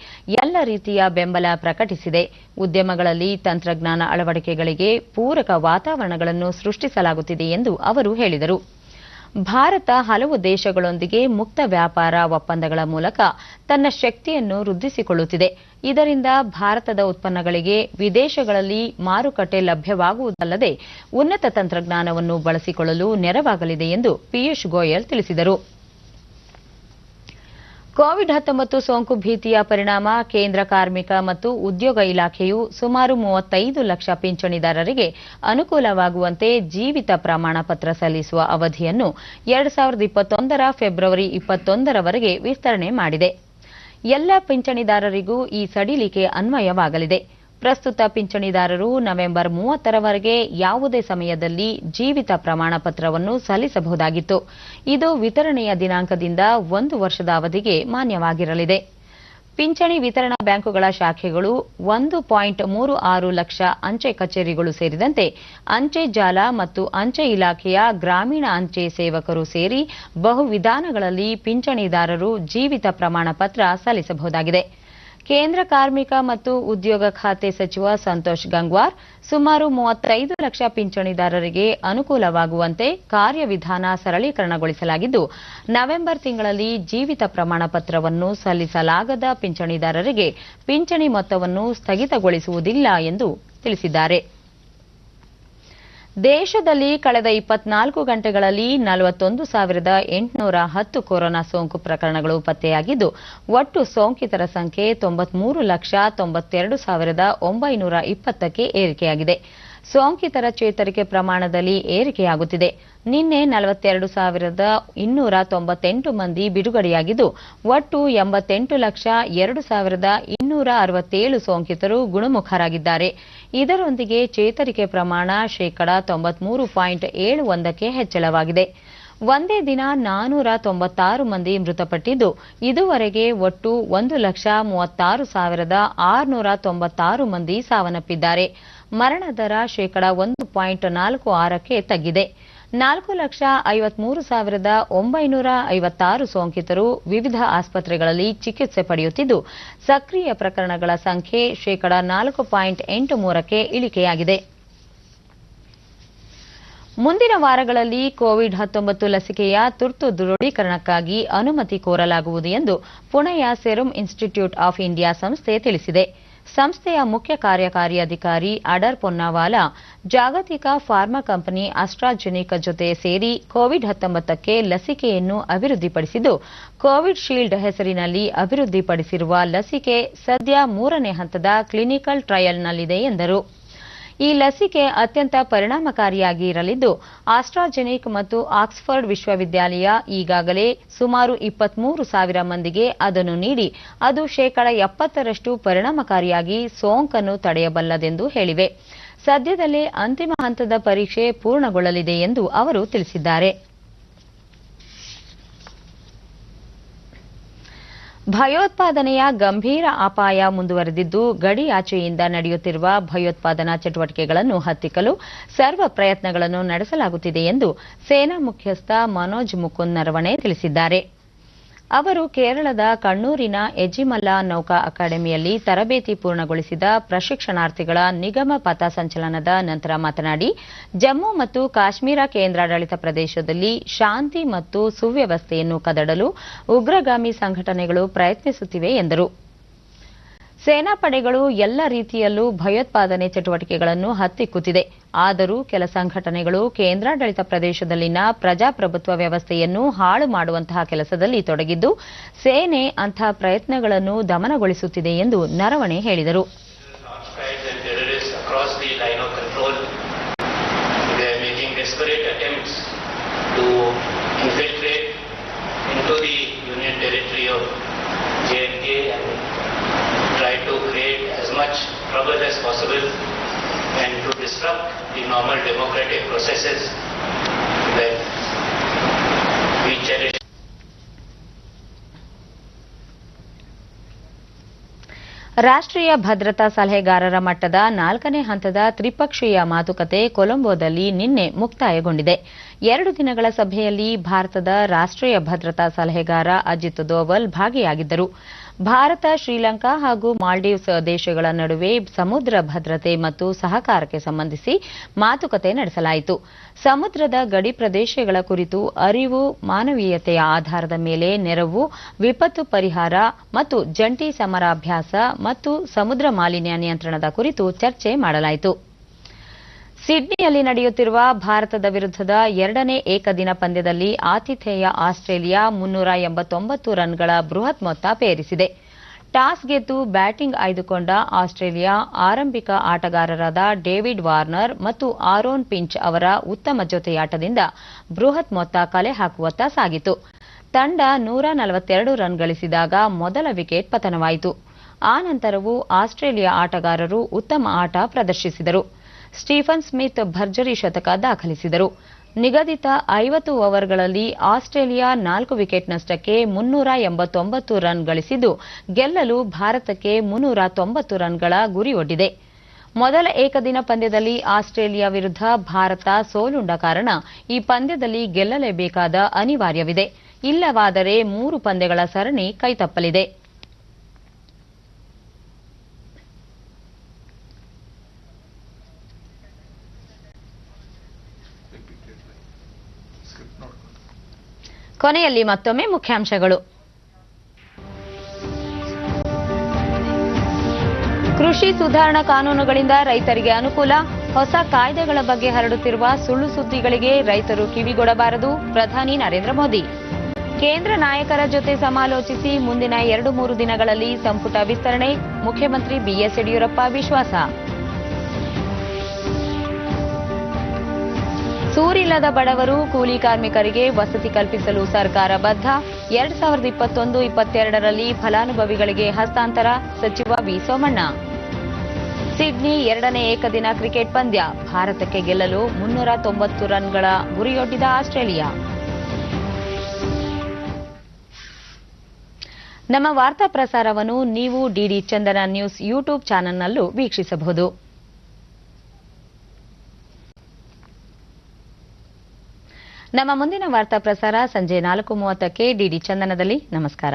[SPEAKER 1] ಎಲ್ಲ ರೀತಿಯ ಬೆಂಬಲ ಪ್ರಕಟಿಸಿದೆ. ಉದ್ಯಮಗಳಲ್ಲಿ ತಂತ್ರಜ್ಞಾನ ಅಳವಡಿಕೆಗಳಿಗೆ ಪೂರಕ ವಾತಾವರಣಗಳನ್ನು ಸೃಷ್ಟಿಸಲಾಗುತ್ತಿದೆ ಎಂದು ಅವರು ಹೇಳಿದರು. ಭಾರತ ಹಲವು ದೇಶಗಳೊಂದಿಗೆ ಮುಕ್ತ ವ್ಯಾಪಾರ ಒಪ್ಪಂದಗಳ ಮೂಲಕ ತನ್ನ ಶಕ್ತಿಯನ್ನು ವೃದ್ಧಿಸಿಕೊಳ್ಳುತ್ತಿದೆ. ಇದರಿಂದ ಭಾರತದ ಉತ್ಪನ್ನಗಳಿಗೆ ವಿದೇಶಗಳಲ್ಲಿ ಮಾರುಕಟ್ಟೆ ಲಭ್ಯವಾಗುವುದಲ್ಲದೆ ಉನ್ನತ ತಂತ್ರಜ್ಞಾನವನ್ನು ಬಳಸಿಕೊಳ್ಳಲು ನೆರವಾಗಲಿದೆ ಎಂದು ಪಿಯೂಷ್ ಗೋಯಲ್ ತಿಳಿಸಿದರು. ಕೋವಿಡ್-19 ಸೋಂಕು ಭೀತಿಯ ಪರಿಣಾಮ ಕೇಂದ್ರ ಕಾರ್ಮಿಕ ಮತ್ತು ಉದ್ಯೋಗ ಇಲಾಖೆಯು ಸುಮಾರು 35 ಲಕ್ಷ ಪಿಂಚಣಿದಾರರಿಗೆ ಅನುಕೂಲವಾಗುವಂತೆ ಜೀವಿತ ಪ್ರಮಾಣ ಪತ್ರ ಸಲ್ಲಿಸುವ ಅವಧಿಯನ್ನು 2021ರ ಫೆಬ್ರವರಿ 21ರವರೆಗೆ ವಿಸ್ತರಣೆ ಮಾಡಿದೆ. ಎಲ್ಲ ಪಿಂಚಣಿದಾರರಿಗೂ ಈ ಸಡಿಲಿಕೆ ಅನ್ವಯವಾಗಲಿದೆ. ಪ್ರಸ್ತುತ ಪಿಂಚಣಿದಾರರು ನವೆಂಬರ್ 30ರವರೆಗೆ ಯಾವುದೇ ಸಮಯದಲ್ಲಿ ಜೀವಿತ ಪ್ರಮಾಣ ಪತ್ರವನ್ನು ಸಲ್ಲಿಸಬಹುದಾಗಿತ್ತು. ಇದು ವಿತರಣೆಯ ದಿನಾಂಕದಿಂದ 1 ವರ್ಷದ ಅವಧಿಗೆ ಮಾನ್ಯವಾಗಿರಲಿದೆ. ಪಿಂಚಣಿ ವಿತರಣಾ ಬ್ಯಾಂಕುಗಳ ಶಾಖೆಗಳು 1.36 ಲಕ್ಷ ಅಂಚೆ ಕಚೇರಿಗಳು ಸೇರಿದಂತೆ ಅಂಚೆ ಜಾಲ ಮತ್ತು ಅಂಚೆ ಇಲಾಖೆಯ ಗ್ರಾಮೀಣ ಅಂಚೆ ಸೇವಕರು ಸೇರಿ ಬಹು ವಿಧಾನಗಳಲ್ಲಿ ಪಿಂಚಣಿದಾರರು ಜೀವಿತ ಪ್ರಮಾಣ ಪತ್ರ ಸಲ್ಲಿಸಬಹುದಾಗಿದೆ. ಕೇಂದ್ರ ಕಾರ್ಮಿಕ ಮತ್ತು ಉದ್ಯೋಗ ಖಾತೆ ಸಚಿವ ಸಂತೋಷ್ ಗಂಗ್ವಾರ್ ಸುಮಾರು 35 ಲಕ್ಷ ಪಿಂಚಣಿದಾರರಿಗೆ ಅನುಕೂಲವಾಗುವಂತೆ ಕಾರ್ಯವಿಧಾನ ಸರಳೀಕರಣಗೊಳಿಸಲಾಗಿದ್ದು, ನವೆಂಬರ್ ತಿಂಗಳಲ್ಲಿ ಜೀವಿತ ಪ್ರಮಾಣ ಪತ್ರವನ್ನು ಸಲ್ಲಿಸಲಾಗದ ಪಿಂಚಣಿದಾರರಿಗೆ ಪಿಂಚಣಿ ಮೊತ್ತವನ್ನು ಸ್ಥಗಿತಗೊಳಿಸುವುದಿಲ್ಲ ಎಂದು ತಿಳಿಸಿದ್ದಾರೆ. ದೇಶದಲ್ಲಿ ಕಳೆದ 24 ಗಂಟೆಗಳಲ್ಲಿ 41,810 ಕೊರೋನಾ ಸೋಂಕು ಪ್ರಕರಣಗಳು ಪತ್ತೆಯಾಗಿದ್ದು, ಒಟ್ಟು ಸೋಂಕಿತರ ಸಂಖ್ಯೆ 93,92,920ಕ್ಕೆ ಏರಿಕೆಯಾಗಿದೆ. ಸೋಂಕಿತರ ಚೇತರಿಕೆ ಪ್ರಮಾಣದಲ್ಲಿ ಏರಿಕೆಯಾಗುತ್ತಿದೆ. ನಿನ್ನೆ 42,298 ಮಂದಿ ಬಿಡುಗಡೆಯಾಗಿದ್ದು, ಒಟ್ಟು 88,02,267 ಸೋಂಕಿತರು ಗುಣಮುಖರಾಗಿದ್ದಾರೆ. ಇದರೊಂದಿಗೆ ಚೇತರಿಕೆ ಪ್ರಮಾಣ 93.71ಕ್ಕೆ ಹೆಚ್ಚಳವಾಗಿದೆ. ಒಂದೇ ದಿನ 496 ಮಂದಿ ಮೃತಪಟ್ಟಿದ್ದು, ಇದುವರೆಗೆ ಒಟ್ಟು 1,36,696 ಮಂದಿ ಸಾವನ್ನಪ್ಪಿದ್ದಾರೆ. ಮರಣ ದರ 1.46ಕ್ಕೆ ತಗ್ಗಿದೆ. 4,53,956 ಸೋಂಕಿತರು ವಿವಿಧ ಆಸ್ಪತ್ರೆಗಳಲ್ಲಿ ಚಿಕಿತ್ಸೆ ಪಡೆಯುತ್ತಿದ್ದು, ಸಕ್ರಿಯ ಪ್ರಕರಣಗಳ ಸಂಖ್ಯೆ 4.83ಕ್ಕೆ ಇಳಿಕೆಯಾಗಿದೆ. ಮುಂದಿನ ವಾರಗಳಲ್ಲಿ ಕೋವಿಡ್-19 ಲಸಿಕೆಯ ತುರ್ತು ದೃಢೀಕರಣಕ್ಕಾಗಿ ಅನುಮತಿ ಕೋರಲಾಗುವುದು ಎಂದು ಪುಣೆಯ ಸೆರಮ್ ಇನ್ಸ್ಟಿಟ್ಯೂಟ್ ಆಫ್ ಇಂಡಿಯಾ ಸಂಸ್ಥೆ ತಿಳಿಸಿದೆ. ಸಂಸ್ಥೆಯ ಮುಖ್ಯ ಕಾರ್ಯಕಾರಿ ಅಧಿಕಾರಿ ಅಡರ್ ಪೊನ್ನಾವಾಲಾ ಜಾಗತಿಕ ಫಾರ್ಮಾ ಕಂಪನಿ ಅಸ್ಟ್ರಾಜೆನಿಕಾ ಜೊತೆ ಸೇರಿ ಕೋವಿಡ್-19ಕ್ಕೆ ಲಸಿಕೆಯನ್ನು ಅಭಿವೃದ್ಧಿಪಡಿಸಿದ್ದು, ಕೋವಿಡ್ ಶೀಲ್ಡ್ ಹೆಸರಿನಲ್ಲಿ ಅಭಿವೃದ್ಧಿಪಡಿಸಿರುವ ಲಸಿಕೆ ಸದ್ಯ 3ನೇ ಹಂತದ ಕ್ಲಿನಿಕಲ್ ಟ್ರಯಲ್ನಲ್ಲಿದೆ ಎಂದರು. ಈ ಲಸಿಕೆ ಅತ್ಯಂತ ಪರಿಣಾಮಕಾರಿಯಾಗಿ ಇರಲಿದ್ದು, ಆಸ್ಟ್ರಾಜೆನಿಕ್ ಮತ್ತು ಆಕ್ಸ್ಫರ್ಡ್ ವಿಶ್ವವಿದ್ಯಾಲಯ ಈಗಾಗಲೇ ಸುಮಾರು 23,000 ಮಂದಿಗೆ ಅದನ್ನು ನೀಡಿ ಅದು 70% ಪರಿಣಾಮಕಾರಿಯಾಗಿ ಸೋಂಕನ್ನು ತಡೆಯಬಲ್ಲದೆಂದು ಹೇಳಿವೆ. ಸದ್ಯದಲ್ಲೇ ಅಂತಿಮ ಹಂತದ ಪರೀಕ್ಷೆ ಪೂರ್ಣಗೊಳ್ಳಲಿದೆ ಎಂದು ಅವರು ತಿಳಿಸಿದ್ದಾರೆ. ಭಯೋತ್ಪಾದನೆಯ ಗಂಭೀರ ಅಪಾಯ ಮುಂದುವರೆದಿದ್ದು, ಗಡಿಯಾಚೆಯಿಂದ ನಡೆಯುತ್ತಿರುವ ಭಯೋತ್ಪಾದನಾ ಚಟುವಟಿಕೆಗಳನ್ನು ಹತ್ತಿಕ್ಕಲು ಸರ್ವ ಪ್ರಯತ್ನಗಳನ್ನು ನಡೆಸಲಾಗುತ್ತಿದೆ ಎಂದು ಸೇನಾ ಮುಖ್ಯಸ್ಥ ಮನೋಜ್ ಮುಕುಂದ್ ನರವಣೆ ತಿಳಿಸಿದ್ದಾರೆ. ಅವರು ಕೇರಳದ ಕಣ್ಣೂರಿನ ಎಜಿಮಲ ನೌಕಾ ಅಕಾಡೆಮಿಯಲ್ಲಿ ತರಬೇತಿ ಪೂರ್ಣಗೊಳಿಸಿದ ಪ್ರಶಿಕ್ಷಣಾರ್ಥಿಗಳ ನಿಗಮ ಪಥ ಸಂಚಲನದ ನಂತರ ಮಾತನಾಡಿ, ಜಮ್ಮು ಮತ್ತು ಕಾಶ್ಮೀರ ಕೇಂದ್ರಾಡಳಿತ ಪ್ರದೇಶದಲ್ಲಿ ಶಾಂತಿ ಮತ್ತು ಸುವ್ಯವಸ್ಥೆಯನ್ನು ಕದಡಲು ಉಗ್ರಗಾಮಿ ಸಂಘಟನೆಗಳು ಪ್ರಯತ್ನಿಸುತ್ತಿವೆ ಎಂದರು. ಸೇನಾ ಪಡೆಗಳು ಎಲ್ಲ ರೀತಿಯಲ್ಲೂ ಭಯೋತ್ಪಾದನೆ ಚಟುವಟಿಕೆಗಳನ್ನು ಹತ್ತಿಕ್ಕುತ್ತಿದೆ. ಆದರೂ ಕೆಲ ಸಂಘಟನೆಗಳು ಕೇಂದ್ರಾಡಳಿತ ಪ್ರದೇಶದಲ್ಲಿನ ಪ್ರಜಾಪ್ರಭುತ್ವ ವ್ಯವಸ್ಥೆಯನ್ನು ಹಾಳು ಮಾಡುವಂತಹ ಕೆಲಸದಲ್ಲಿ ತೊಡಗಿದ್ದು, ಸೇನೆ ಅಂತಹ ಪ್ರಯತ್ನಗಳನ್ನು ದಮನಗೊಳಿಸುತ್ತಿದೆ ಎಂದು ನರವಣೆ ಹೇಳಿದರು.
[SPEAKER 11] Try to create as much trouble as possible and to disrupt the normal democratic processes that we cherish.
[SPEAKER 1] ರಾಷ್ಟ್ರೀಯ ಭದ್ರತಾ ಸಲಹೆಗಾರರ ಮಟ್ಟದ 4ನೇ ಹಂತದ ತ್ರಿಪಕ್ಷೀಯ ಮಾತುಕತೆ ಕೊಲಂಬೋದಲ್ಲಿ ನಿನ್ನೆ ಮುಕ್ತಾಯಗೊಂಡಿದೆ. 2 ದಿನಗಳ ಸಭೆಯಲ್ಲಿ ಭಾರತದ ರಾಷ್ಟ್ರೀಯ ಭದ್ರತಾ ಸಲಹೆಗಾರ ಅಜಿತ್ ದೋವಲ್ ಭಾಗಿಯಾಗಿದ್ದರು. ಭಾರತ, ಶ್ರೀಲಂಕಾ ಹಾಗೂ ಮಾಲ್ಡೀವ್ಸ್ ದೇಶಗಳ ನಡುವೆ ಸಮುದ್ರ ಭದ್ರತೆ ಮತ್ತು ಸಹಕಾರಕ್ಕೆ ಸಂಬಂಧಿಸಿ ಮಾತುಕತೆ ನಡೆಸಲಾಯಿತು. ಸಮುದ್ರದ ಗಡಿ ಪ್ರದೇಶಗಳ ಕುರಿತು ಅರಿವು, ಮಾನವೀಯತೆಯ ಆಧಾರದ ಮೇಲೆ ನೆರವು, ವಿಪತ್ತು ಪರಿಹಾರ ಮತ್ತು ಜಂಟಿ ಸಮರಾಭ್ಯಾಸ ಮತ್ತು ಸಮುದ್ರ ಮಾಲಿನ್ಯ ನಿಯಂತ್ರಣದ ಕುರಿತು ಚರ್ಚೆ ಮಾಡಲಾಯಿತು. ಸಿಡ್ನಿಯಲ್ಲಿ ನಡೆಯುತ್ತಿರುವ ಭಾರತದ ವಿರುದ್ಧದ 2ನೇ ಏಕದಿನ ಪಂದ್ಯದಲ್ಲಿ ಆತಿಥೇಯ ಆಸ್ಟ್ರೇಲಿಯಾ 389 ರನ್ಗಳ ಬೃಹತ್ ಮೊತ್ತ ಪೇರಿಸಿದೆ. ಟಾಸ್ ಗೆದ್ದು ಬ್ಯಾಟಿಂಗ್ ಆಯ್ದುಕೊಂಡ ಆಸ್ಟ್ರೇಲಿಯಾ ಆರಂಭಿಕ ಆಟಗಾರರಾದ ಡೇವಿಡ್ ವಾರ್ನರ್ ಮತ್ತು ಆರೋನ್ ಪಿಂಚ್ ಅವರ ಉತ್ತಮ ಜೊತೆಯಾಟದಿಂದ ಬೃಹತ್ ಮೊತ್ತ ಕಲೆ ಹಾಕುವತ್ತ ಸಾಗಿತು. ತಂಡ 142 ರನ್ ಗಳಿಸಿದಾಗ ಮೊದಲ ವಿಕೆಟ್ ಪತನವಾಯಿತು. ಆ ನಂತರವೂ ಆಸ್ಟ್ರೇಲಿಯಾ ಆಟಗಾರರು ಉತ್ತಮ ಆಟ ಪ್ರದರ್ಶಿಸಿದರು. ಸ್ಟೀಫನ್ ಸ್ಮಿತ್ ಭರ್ಜರಿ ಶತಕ ದಾಖಲಿಸಿದರು. ನಿಗದಿತ 50 ಓವರ್ಗಳಲ್ಲಿ ಆಸ್ಟ್ರೇಲಿಯಾ 4 ವಿಕೆಟ್ ನಷ್ಟಕ್ಕೆ 389 ರನ್ ಗಳಿಸಿದ್ದು, ಗೆಲ್ಲಲು ಭಾರತಕ್ಕೆ 390 ರನ್ಗಳ ಗುರಿ ಒಡ್ಡಿದೆ. ಮೊದಲ ಏಕದಿನ ಪಂದ್ಯದಲ್ಲಿ ಆಸ್ಟ್ರೇಲಿಯಾ ವಿರುದ್ಧ ಭಾರತ ಸೋಲುಂಡ ಕಾರಣ ಈ ಪಂದ್ಯದಲ್ಲಿ ಗೆಲ್ಲಲೇಬೇಕಾದ ಅನಿವಾರ್ಯವಿದೆ. ಇಲ್ಲವಾದರೆ 3 ಪಂದ್ಯಗಳ ಸರಣಿ ಕೈತಪ್ಪಲಿದೆ. ಕೊನೆಯಲ್ಲಿ ಮತ್ತೊಮ್ಮೆ ಮುಖ್ಯಾಂಶಗಳು. ಕೃಷಿ ಸುಧಾರಣಾ ಕಾನೂನುಗಳಿಂದ ರೈತರಿಗೆ ಅನುಕೂಲ, ಹೊಸ ಕಾಯ್ದೆಗಳ ಬಗ್ಗೆ ಹರಡುತ್ತಿರುವ ಸುಳ್ಳು ಸುದ್ದಿಗಳಿಗೆ ರೈತರು ಕಿವಿಗೊಡಬಾರದು, ಪ್ರಧಾನಿ ನರೇಂದ್ರ ಮೋದಿ. ಕೇಂದ್ರ ನಾಯಕರ ಜೊತೆ ಸಮಾಲೋಚಿಸಿ ಮುಂದಿನ 2-3 ದಿನಗಳಲ್ಲಿ ಸಂಪುಟ ವಿಸ್ತರಣೆ, ಮುಖ್ಯಮಂತ್ರಿ ಬಿಎಸ್ ಯಡಿಯೂರಪ್ಪ ವಿಶ್ವಾಸ. ಸೂರಿಲ್ಲದ ಬಡವರು ಕೂಲಿ ಕಾರ್ಮಿಕರಿಗೆ ವಸತಿ ಕಲ್ಪಿಸಲು ಸರ್ಕಾರ ಬದ್ಧ. 2021-22ರಲ್ಲಿ ಫಲಾನುಭವಿಗಳಿಗೆ ಹಸ್ತಾಂತರ. ಸಚಿವ ವಿ ಸೋಮಣ್ಣ. ಸಿಡ್ನಿ 2ನೇ ಏಕದಿನ ಕ್ರಿಕೆಟ್ ಪಂದ್ಯ. ಭಾರತಕ್ಕೆ ಗೆಲ್ಲಲು 390 ರನ್ಗಳ ಗುರಿಯೊಡ್ಡಿದ ಆಸ್ಟ್ರೇಲಿಯಾ. ನಮ್ಮ ವಾರ್ತಾ ಪ್ರಸಾರವನ್ನು ನೀವು ಡಿಡಿ ಚಂದನ ನ್ಯೂಸ್ ಯೂಟ್ಯೂಬ್ ಚಾನೆಲ್ನಲ್ಲೂ ವೀಕ್ಷಿಸಬಹುದು. ನಮ್ಮ ಮುಂದಿನ ವಾರ್ತಾ ಪ್ರಸಾರ ಸಂಜೆ 4:30ಕ್ಕೆ ಡಿಡಿ ಚಂದನದಲ್ಲಿ. ನಮಸ್ಕಾರ.